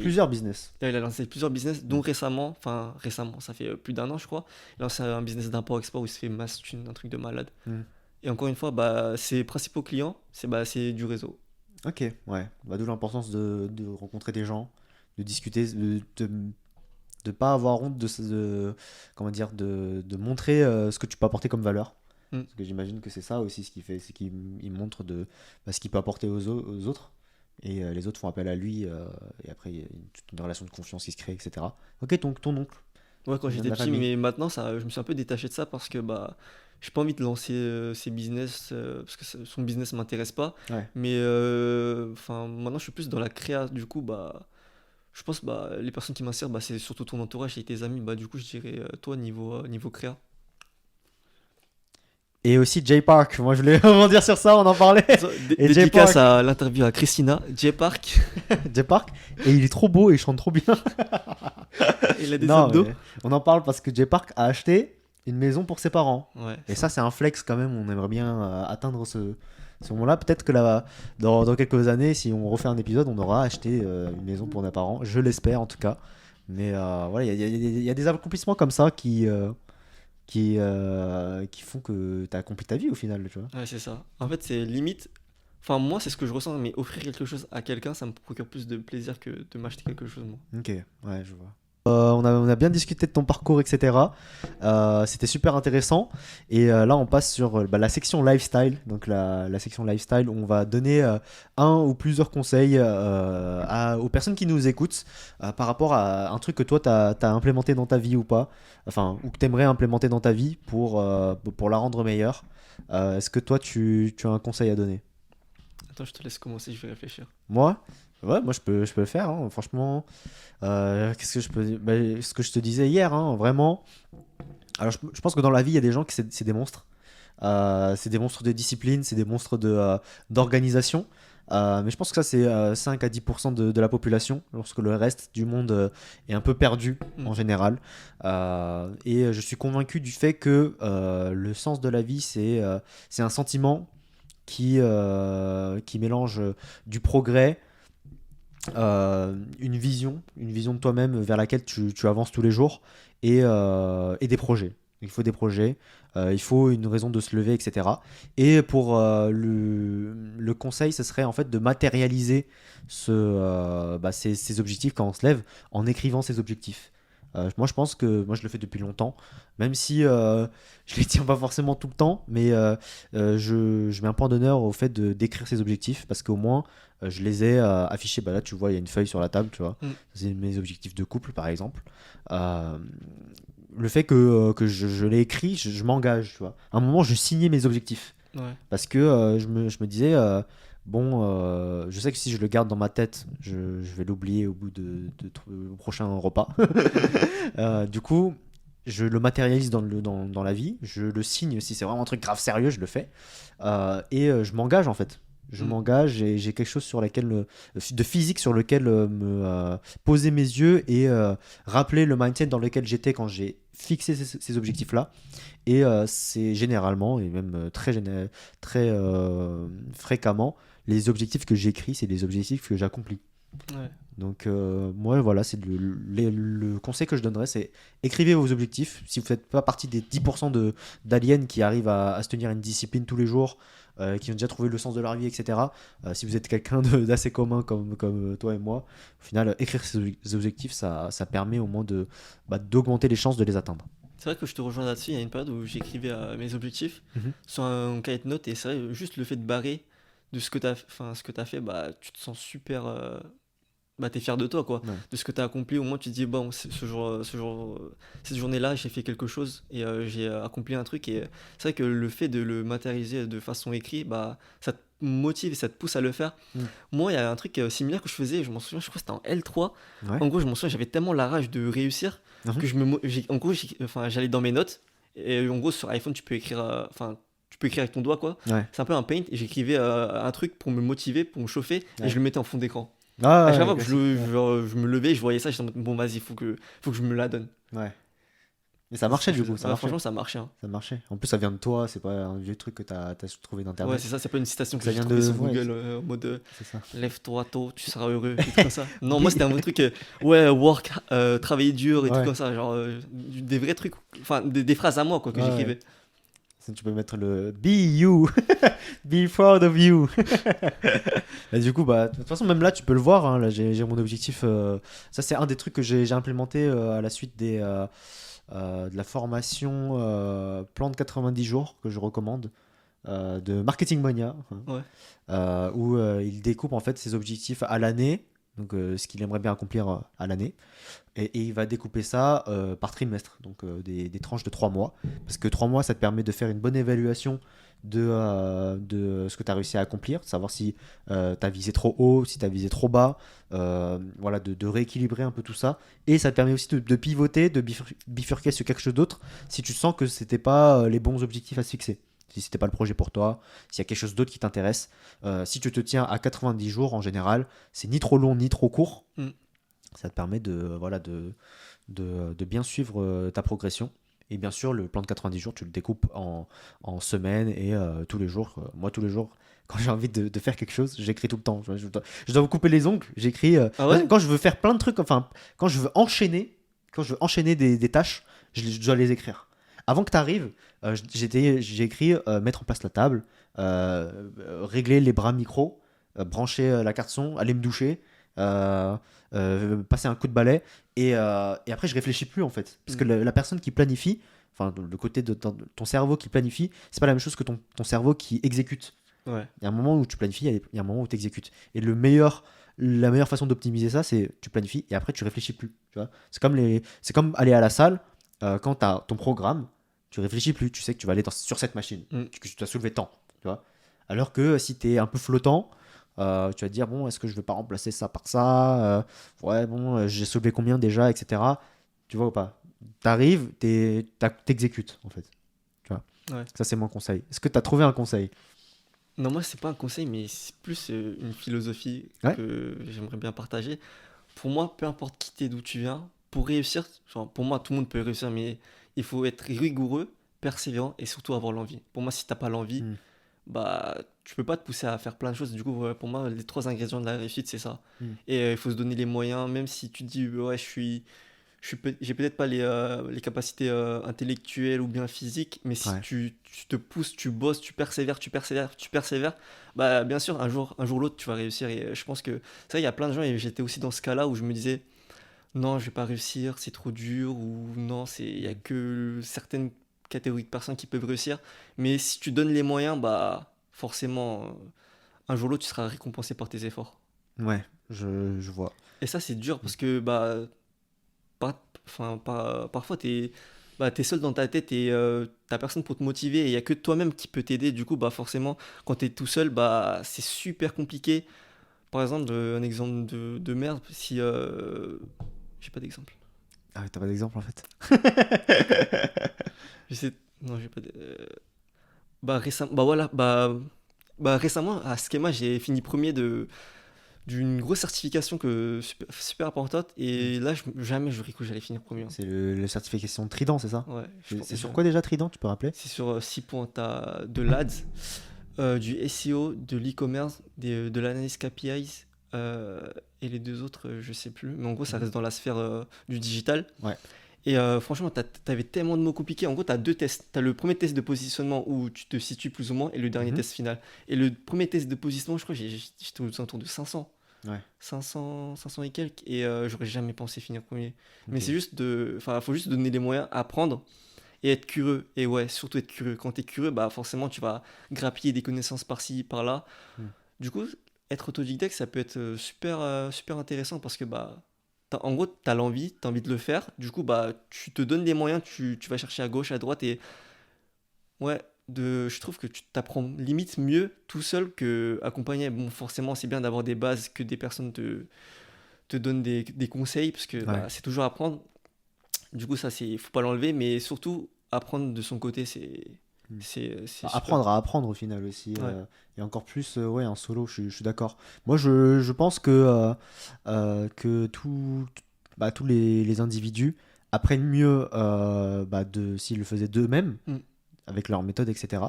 Plusieurs business. il a lancé plusieurs business, dont récemment, ça fait plus d'1 an, je crois. Il a lancé un business d'import-export où il se fait masse thune, un truc de malade. Mhm. Et encore une fois, ses principaux clients, c'est du réseau. Ok, ouais. D'où l'importance de rencontrer des gens, de discuter, de pas avoir honte comment dire, de montrer ce que tu peux apporter comme valeur. Mm. Parce que j'imagine que c'est ça aussi ce qu'il fait, c'est qu'il montre ce qu'il peut apporter aux autres. Et les autres font appel à lui. Et après, il y a toute une relation de confiance qui se crée, etc. Ok, donc ton oncle, Ouais, quand il vient de j'étais la petit, famille. mais maintenant, je me suis un peu détaché de ça parce que j'ai pas envie de lancer ses business parce que son business m'intéresse pas. Ouais. Mais maintenant, je suis plus dans la créa. Du coup, je pense les personnes qui m'inspirent, c'est surtout ton entourage et tes amis. Du coup, je dirais toi niveau créa. Et aussi Jay Park. Moi, je voulais rebondir sur ça, on en parlait. Et Jay Dédicace Park. à l'interview à Christina, Jay Park. Jay Park. Et il est trop beau et il chante trop bien. Il a des Non, abdos. mais on en parle parce que Jay Park a acheté une maison pour ses parents. Ouais, Et ça, c'est un flex quand même. On aimerait bien atteindre ce moment-là. Peut-être que dans quelques années, si on refait un épisode, on aura acheté une maison pour nos parents. Je l'espère en tout cas. Mais voilà, il y a des accomplissements comme ça qui font que tu as accompli ta vie au final. Tu vois. ouais, c'est ça. En fait, c'est limite. Enfin, moi, c'est ce que je ressens, mais offrir quelque chose à quelqu'un, ça me procure plus de plaisir que de m'acheter quelque chose, moi. Ok, ouais, je vois. On a bien discuté de ton parcours, etc. C'était super intéressant. Et là, on passe sur la section lifestyle. Donc, la section lifestyle où on va donner un ou plusieurs conseils aux personnes qui nous écoutent par rapport à un truc que toi, tu as implémenté dans ta vie ou pas. Enfin, ou que tu aimerais implémenter dans ta vie pour la rendre meilleure. Est-ce que toi, tu as un conseil à donner? Attends, je te laisse commencer, je vais réfléchir. Moi? Ouais, moi je peux le faire, hein, franchement. Qu'est-ce que je peux dire? Ce que je te disais hier, hein, vraiment. Alors je pense que dans la vie, il y a des gens qui c'est des monstres. C'est des monstres de discipline, c'est des monstres d'organisation. Mais je pense que ça, c'est 5 à 10% de la population, lorsque le reste du monde est un peu perdu Mm. en général. Et je suis convaincu du fait que le sens de la vie, c'est un sentiment qui mélange du progrès, une vision de toi-même vers laquelle tu avances tous les jours et des projets. Il faut des projets, il faut une raison de se lever, etc. Et pour le conseil, ce serait en fait de matérialiser ces objectifs quand on se lève en écrivant ses objectifs. Moi, je pense que moi, je le fais depuis longtemps, même si je les tiens pas forcément tout le temps, mais je mets un point d'honneur au fait d'écrire ses objectifs parce qu'au moins, je les ai affichés. Là, tu vois, il y a une feuille sur la table, tu vois. Mm. C'est mes objectifs de couple, par exemple. Euh, le fait que je l'ai écrit, je m'engage, tu vois. À un moment, je signais mes objectifs Ouais. parce que je me disais, bon, je sais que si je le garde dans ma tête, je vais l'oublier au bout au prochain repas. Du coup, je le matérialise dans la vie, je le signe, si c'est vraiment un truc grave sérieux, je le fais. Et je m'engage en fait. Je Mm. m'engage et j'ai quelque chose de physique sur lequel poser mes yeux et rappeler le mindset dans lequel j'étais quand j'ai fixé ces objectifs-là. Et c'est généralement, et même très fréquemment, les objectifs que j'écris, c'est les objectifs que j'accomplis. Ouais. Donc moi voilà, c'est le conseil que je donnerais, c'est écrivez vos objectifs. Si vous ne faites pas partie des 10% d'aliens qui arrivent à se tenir une discipline tous les jours, qui ont déjà trouvé le sens de leur vie, etc. Si vous êtes quelqu'un d'assez commun comme toi et moi, au final, écrire ces objectifs, ça permet au moins d'augmenter les chances de les atteindre. C'est vrai que je te rejoins là-dessus. Il y a une période où j'écrivais mes objectifs Mhm. sur un cahier de notes et c'est vrai, juste le fait de barrer de ce que tu as fait, tu te sens super. T'es fier de toi, quoi. Ouais. De ce que tu as accompli. Au moins, tu te dis, bon, cette journée-là, j'ai fait quelque chose et j'ai accompli un truc. Et c'est vrai que le fait de le matérialiser de façon écrite, ça te motive et ça te pousse à le faire. Moi, il y a un truc similaire que je faisais, je m'en souviens, je crois que c'était en L3. Ouais. En gros, je m'en souviens, j'avais tellement la rage de réussir que en gros, j'allais dans mes notes et en gros, sur iPhone, tu peux écrire, tu peux écrire avec ton doigt, quoi. Ouais. C'est un peu un paint et j'écrivais un truc pour me motiver, pour me chauffer et Ouais. je le mettais en fond d'écran. Ah, À chaque ouais, fois que classique. je me levais, je voyais ça, j'étais en mode, bon, vas-y, faut que je me la donne. Ouais. Mais ça C'est ce marchait que je du faisais. coup, ça Ouais, marchait. franchement, ça marchait, hein. Ça marchait. En plus, ça vient de toi, c'est pas un vieux truc que t'as trouvé Ouais, d'internet. c'est ça, c'est pas une citation que Ça j'ai vient trouvée de. sur Ouais, Google en mode c'est ça. lève-toi tôt, tu seras heureux, des trucs comme ça. Non, moi c'était un vrai truc, ouais, work, travailler dur et tout Ouais. comme ça, genre des vrais trucs, enfin des phrases à moi quoi que Ouais, j'écrivais. Ça, tu peux mettre le Be you, be proud of you. Et du coup, bah, de toute façon, même là, tu peux le voir. Hein, là, j'ai mon objectif. Ça, c'est un des trucs que j'ai implémenté à la suite de la formation plan de 90 jours que je recommande de Marketing Mania, hein, Ouais, où il découpe en fait ses objectifs à l'année, donc ce qu'il aimerait bien accomplir à l'année, et il va découper ça par trimestre, donc des tranches de 3 mois, parce que 3 mois, ça te permet de faire une bonne évaluation de ce que tu as réussi à accomplir, de savoir si tu as visé trop haut, si tu as visé trop bas, voilà, de rééquilibrer un peu tout ça. Et ça te permet aussi de pivoter, de bifurquer sur quelque chose d'autre si tu sens que c'était pas les bons objectifs à se fixer. Si c'était pas le projet pour toi, s'il y a quelque chose d'autre qui t'intéresse. Si tu te tiens à 90 jours en général, c'est ni trop long ni trop court. Mm. Ça te permet voilà, de bien suivre ta progression. Et bien sûr, le plan de 90 jours, tu le découpes en semaines et tous les jours. Moi, tous les jours, quand j'ai envie de faire quelque chose, j'écris tout le temps. Je dois vous couper les ongles, j'écris. Ah ouais? Quand je veux faire plein de trucs, enfin, quand je veux enchaîner des tâches, je dois les écrire. Avant que tu arrives, j'ai écrit mettre en place la table, régler les bras micro, brancher la carte son, aller me doucher, passer un coup de balai. Et après, je réfléchis plus en fait. Parce que la personne qui planifie, enfin, le côté de ton cerveau qui planifie, c'est pas la même chose que ton cerveau qui exécute. Ouais. Il y a un moment où tu planifies, il y a un moment où tu exécutes. Et la meilleure façon d'optimiser ça, c'est tu planifies et après tu réfléchis plus. Tu vois, c'est comme aller à la salle quand tu as ton programme, tu réfléchis plus. Tu sais que tu vas aller sur cette machine, que tu dois soulever tant. Tu vois, alors que si tu es un peu flottant, tu vas te dire bon, est-ce que je vais pas remplacer ça par ça ouais, bon, j'ai soulevé combien déjà, etc. Tu vois ou pas? T'arrives, t'exécutes en fait. Tu vois, Ouais. ça c'est mon conseil. Est-ce que tu as trouvé un conseil? Non, moi c'est pas un conseil, mais c'est plus une philosophie Ouais. que j'aimerais bien partager. Pour moi, peu importe qui t'es, d'où tu viens, pour réussir, genre pour moi tout le monde peut réussir, mais il faut être rigoureux, persévérant et surtout avoir l'envie. Pour moi, si t'as pas l'envie, Mm. bah tu peux pas te pousser à faire plein de choses. Du coup, ouais, pour moi, les trois ingrédients de la réussite, c'est ça. Mm. Et il faut se donner les moyens, même si tu te dis, ouais, j'ai peut-être pas les capacités intellectuelles ou bien physiques, mais si Ouais. tu te pousses, tu bosses, tu persévères, bah bien sûr, un jour ou l'autre, tu vas réussir. Et je pense que ça, il y a plein de gens, et j'étais aussi dans ce cas-là où je me disais, non, je vais pas réussir, c'est trop dur, ou non, il y a que certaines catégories de personnes qui peuvent réussir. Mais si tu donnes les moyens, bah forcément, un jour ou l'autre, tu seras récompensé par tes efforts. Ouais, je vois. Et ça, c'est dur parce que bah, parfois, t'es seul dans ta tête et t'as personne pour te motiver et il y a que toi-même qui peut t'aider. Du coup, bah, forcément, quand t'es tout seul, bah, c'est super compliqué. Par exemple, un exemple de merde, si. J'ai pas d'exemple. Ah ouais, t'as pas d'exemple en fait. Je sais. Non, j'ai pas. Bah, récemment. Bah, voilà. Bah, récemment, à Schema, j'ai fini premier d'une grosse certification super importante et là, jamais j'aurais cru que j'allais finir premier, hein. C'est le certification Trident, c'est ça? Ouais, C'est sur quoi déjà Trident, tu peux rappeler? C'est sur 6 points. Tu as de l'ADS, du SEO, de l'e-commerce, de l'analyse KPIs et les deux autres, je sais plus. Mais en gros, ça reste dans la sphère du digital. Ouais. Et franchement, t'avais tellement de mots compliqués. En gros, tu as deux tests. Tu as le premier test de positionnement où tu te situes plus ou moins et le dernier test final. Et le premier test de positionnement, je crois que j'étais aux alentours de 500. Ouais. 500 et quelques. Et j'aurais jamais pensé finir premier. Mais Ok. c'est juste faut juste donner les moyens, apprendre et être curieux. Et ouais, surtout être curieux. Quand tu es curieux, bah forcément, tu vas grappiller des connaissances par-ci, par-là. Mm. Du coup, être autodidacte, ça peut être super intéressant parce que bah, en gros, tu as l'envie, tu as envie de le faire. Du coup, bah, tu te donnes les moyens, tu vas chercher à gauche, à droite. Et ouais, je trouve que tu t'apprends limite mieux tout seul que accompagné. Bon, forcément, c'est bien d'avoir des bases, que des personnes te donnent des conseils, parce que Ouais. bah, c'est toujours apprendre. Du coup, ça, faut pas l'enlever, mais surtout, apprendre de son côté, Mm. c'est super. Apprendre à apprendre au final aussi. Ouais. Et encore plus, ouais, en solo, je suis d'accord. Moi, je pense que tous les individus apprennent mieux s'ils le faisaient d'eux-mêmes, Mm. avec leur méthode, etc.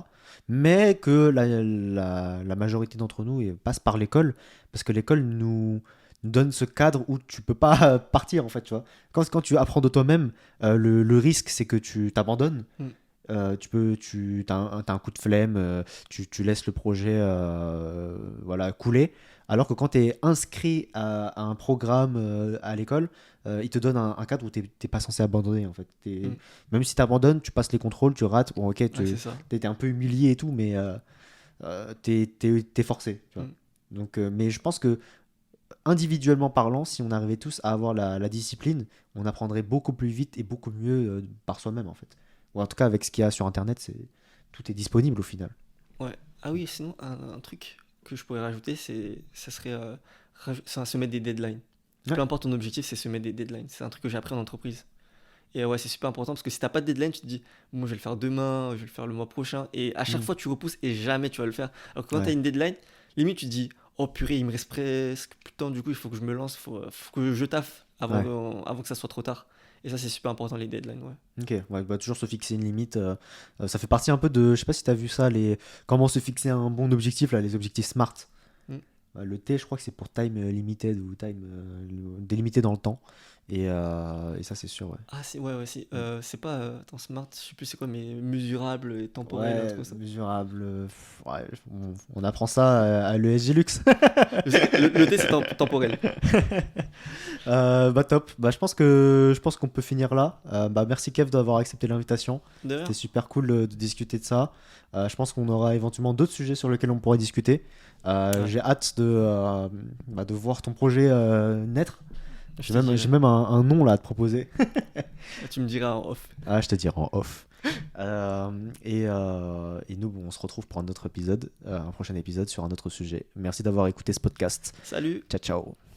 Mais que la majorité d'entre nous passe par l'école, parce que l'école nous donne ce cadre où tu peux pas partir, en fait, tu vois. Quand tu apprends de toi-même, le risque, c'est que tu t'abandonnes. Mm. T'as un coup de flemme, tu laisses le projet voilà, couler. Alors que quand tu es inscrit à un programme à l'école, il te donne un cadre où tu n'es pas censé abandonner. En fait. Mm. Même si tu abandonnes, tu passes les contrôles, tu rates. Bon, ok, Ouais, c'est tu ça. es un peu humilié et tout, mais t'es forcé. Tu vois. Mm. Donc, mais je pense que individuellement parlant, si on arrivait tous à avoir la discipline, on apprendrait beaucoup plus vite et beaucoup mieux par soi-même en fait. Ou en tout cas avec ce qu'il y a sur internet, tout est disponible au final. Ouais. Ah oui, sinon, un truc que je pourrais rajouter, ça serait se mettre des deadlines. Ouais. Peu importe ton objectif, c'est se mettre des deadlines. C'est un truc que j'ai appris en entreprise. Et ouais, c'est super important parce que si t'as pas de deadline, tu te dis, bon, je vais le faire demain, je vais le faire le mois prochain. Et à chaque Mm. fois, tu repousses et jamais tu vas le faire. Alors que quand t'as Ouais. une deadline, limite, tu te dis, oh purée, il me reste presque plus de temps, du coup, il faut que je me lance, faut que je taffe Ouais. avant que ça soit trop tard. Et ça, c'est super important, les deadlines, ouais. Ok. Ouais, bah, toujours se fixer une limite. Ça fait partie un peu de. Je sais pas si tu as vu ça, comment se fixer un bon objectif, là, les objectifs SMART. Mm. Le T, je crois que c'est pour time limited ou time délimité dans le temps. Et ça, c'est sûr, ouais. Ah, ouais, ouais, si. Mm. C'est pas, attends, smart, je sais plus c'est quoi, mais mesurable et temporel, un truc Ouais, comme ça. mesurable. Ouais, on apprend ça à l'ESG Lux. Le T, c'est temporel. Bah top. Bah je pense qu'on peut finir là. Bah merci Kev d'avoir accepté l'invitation. C'était D'ailleurs, super cool de discuter de ça. Je pense qu'on aura éventuellement d'autres sujets sur lesquels on pourrait discuter. ouais, J'ai hâte de voir ton projet naître. je te dirai. J'ai même un nom là à te proposer. Tu me diras en off. Ah, je te dirai en off. Et nous, bon, on se retrouve pour un autre épisode, un prochain épisode sur un autre sujet. Merci d'avoir écouté ce podcast. Salut! Ciao, ciao.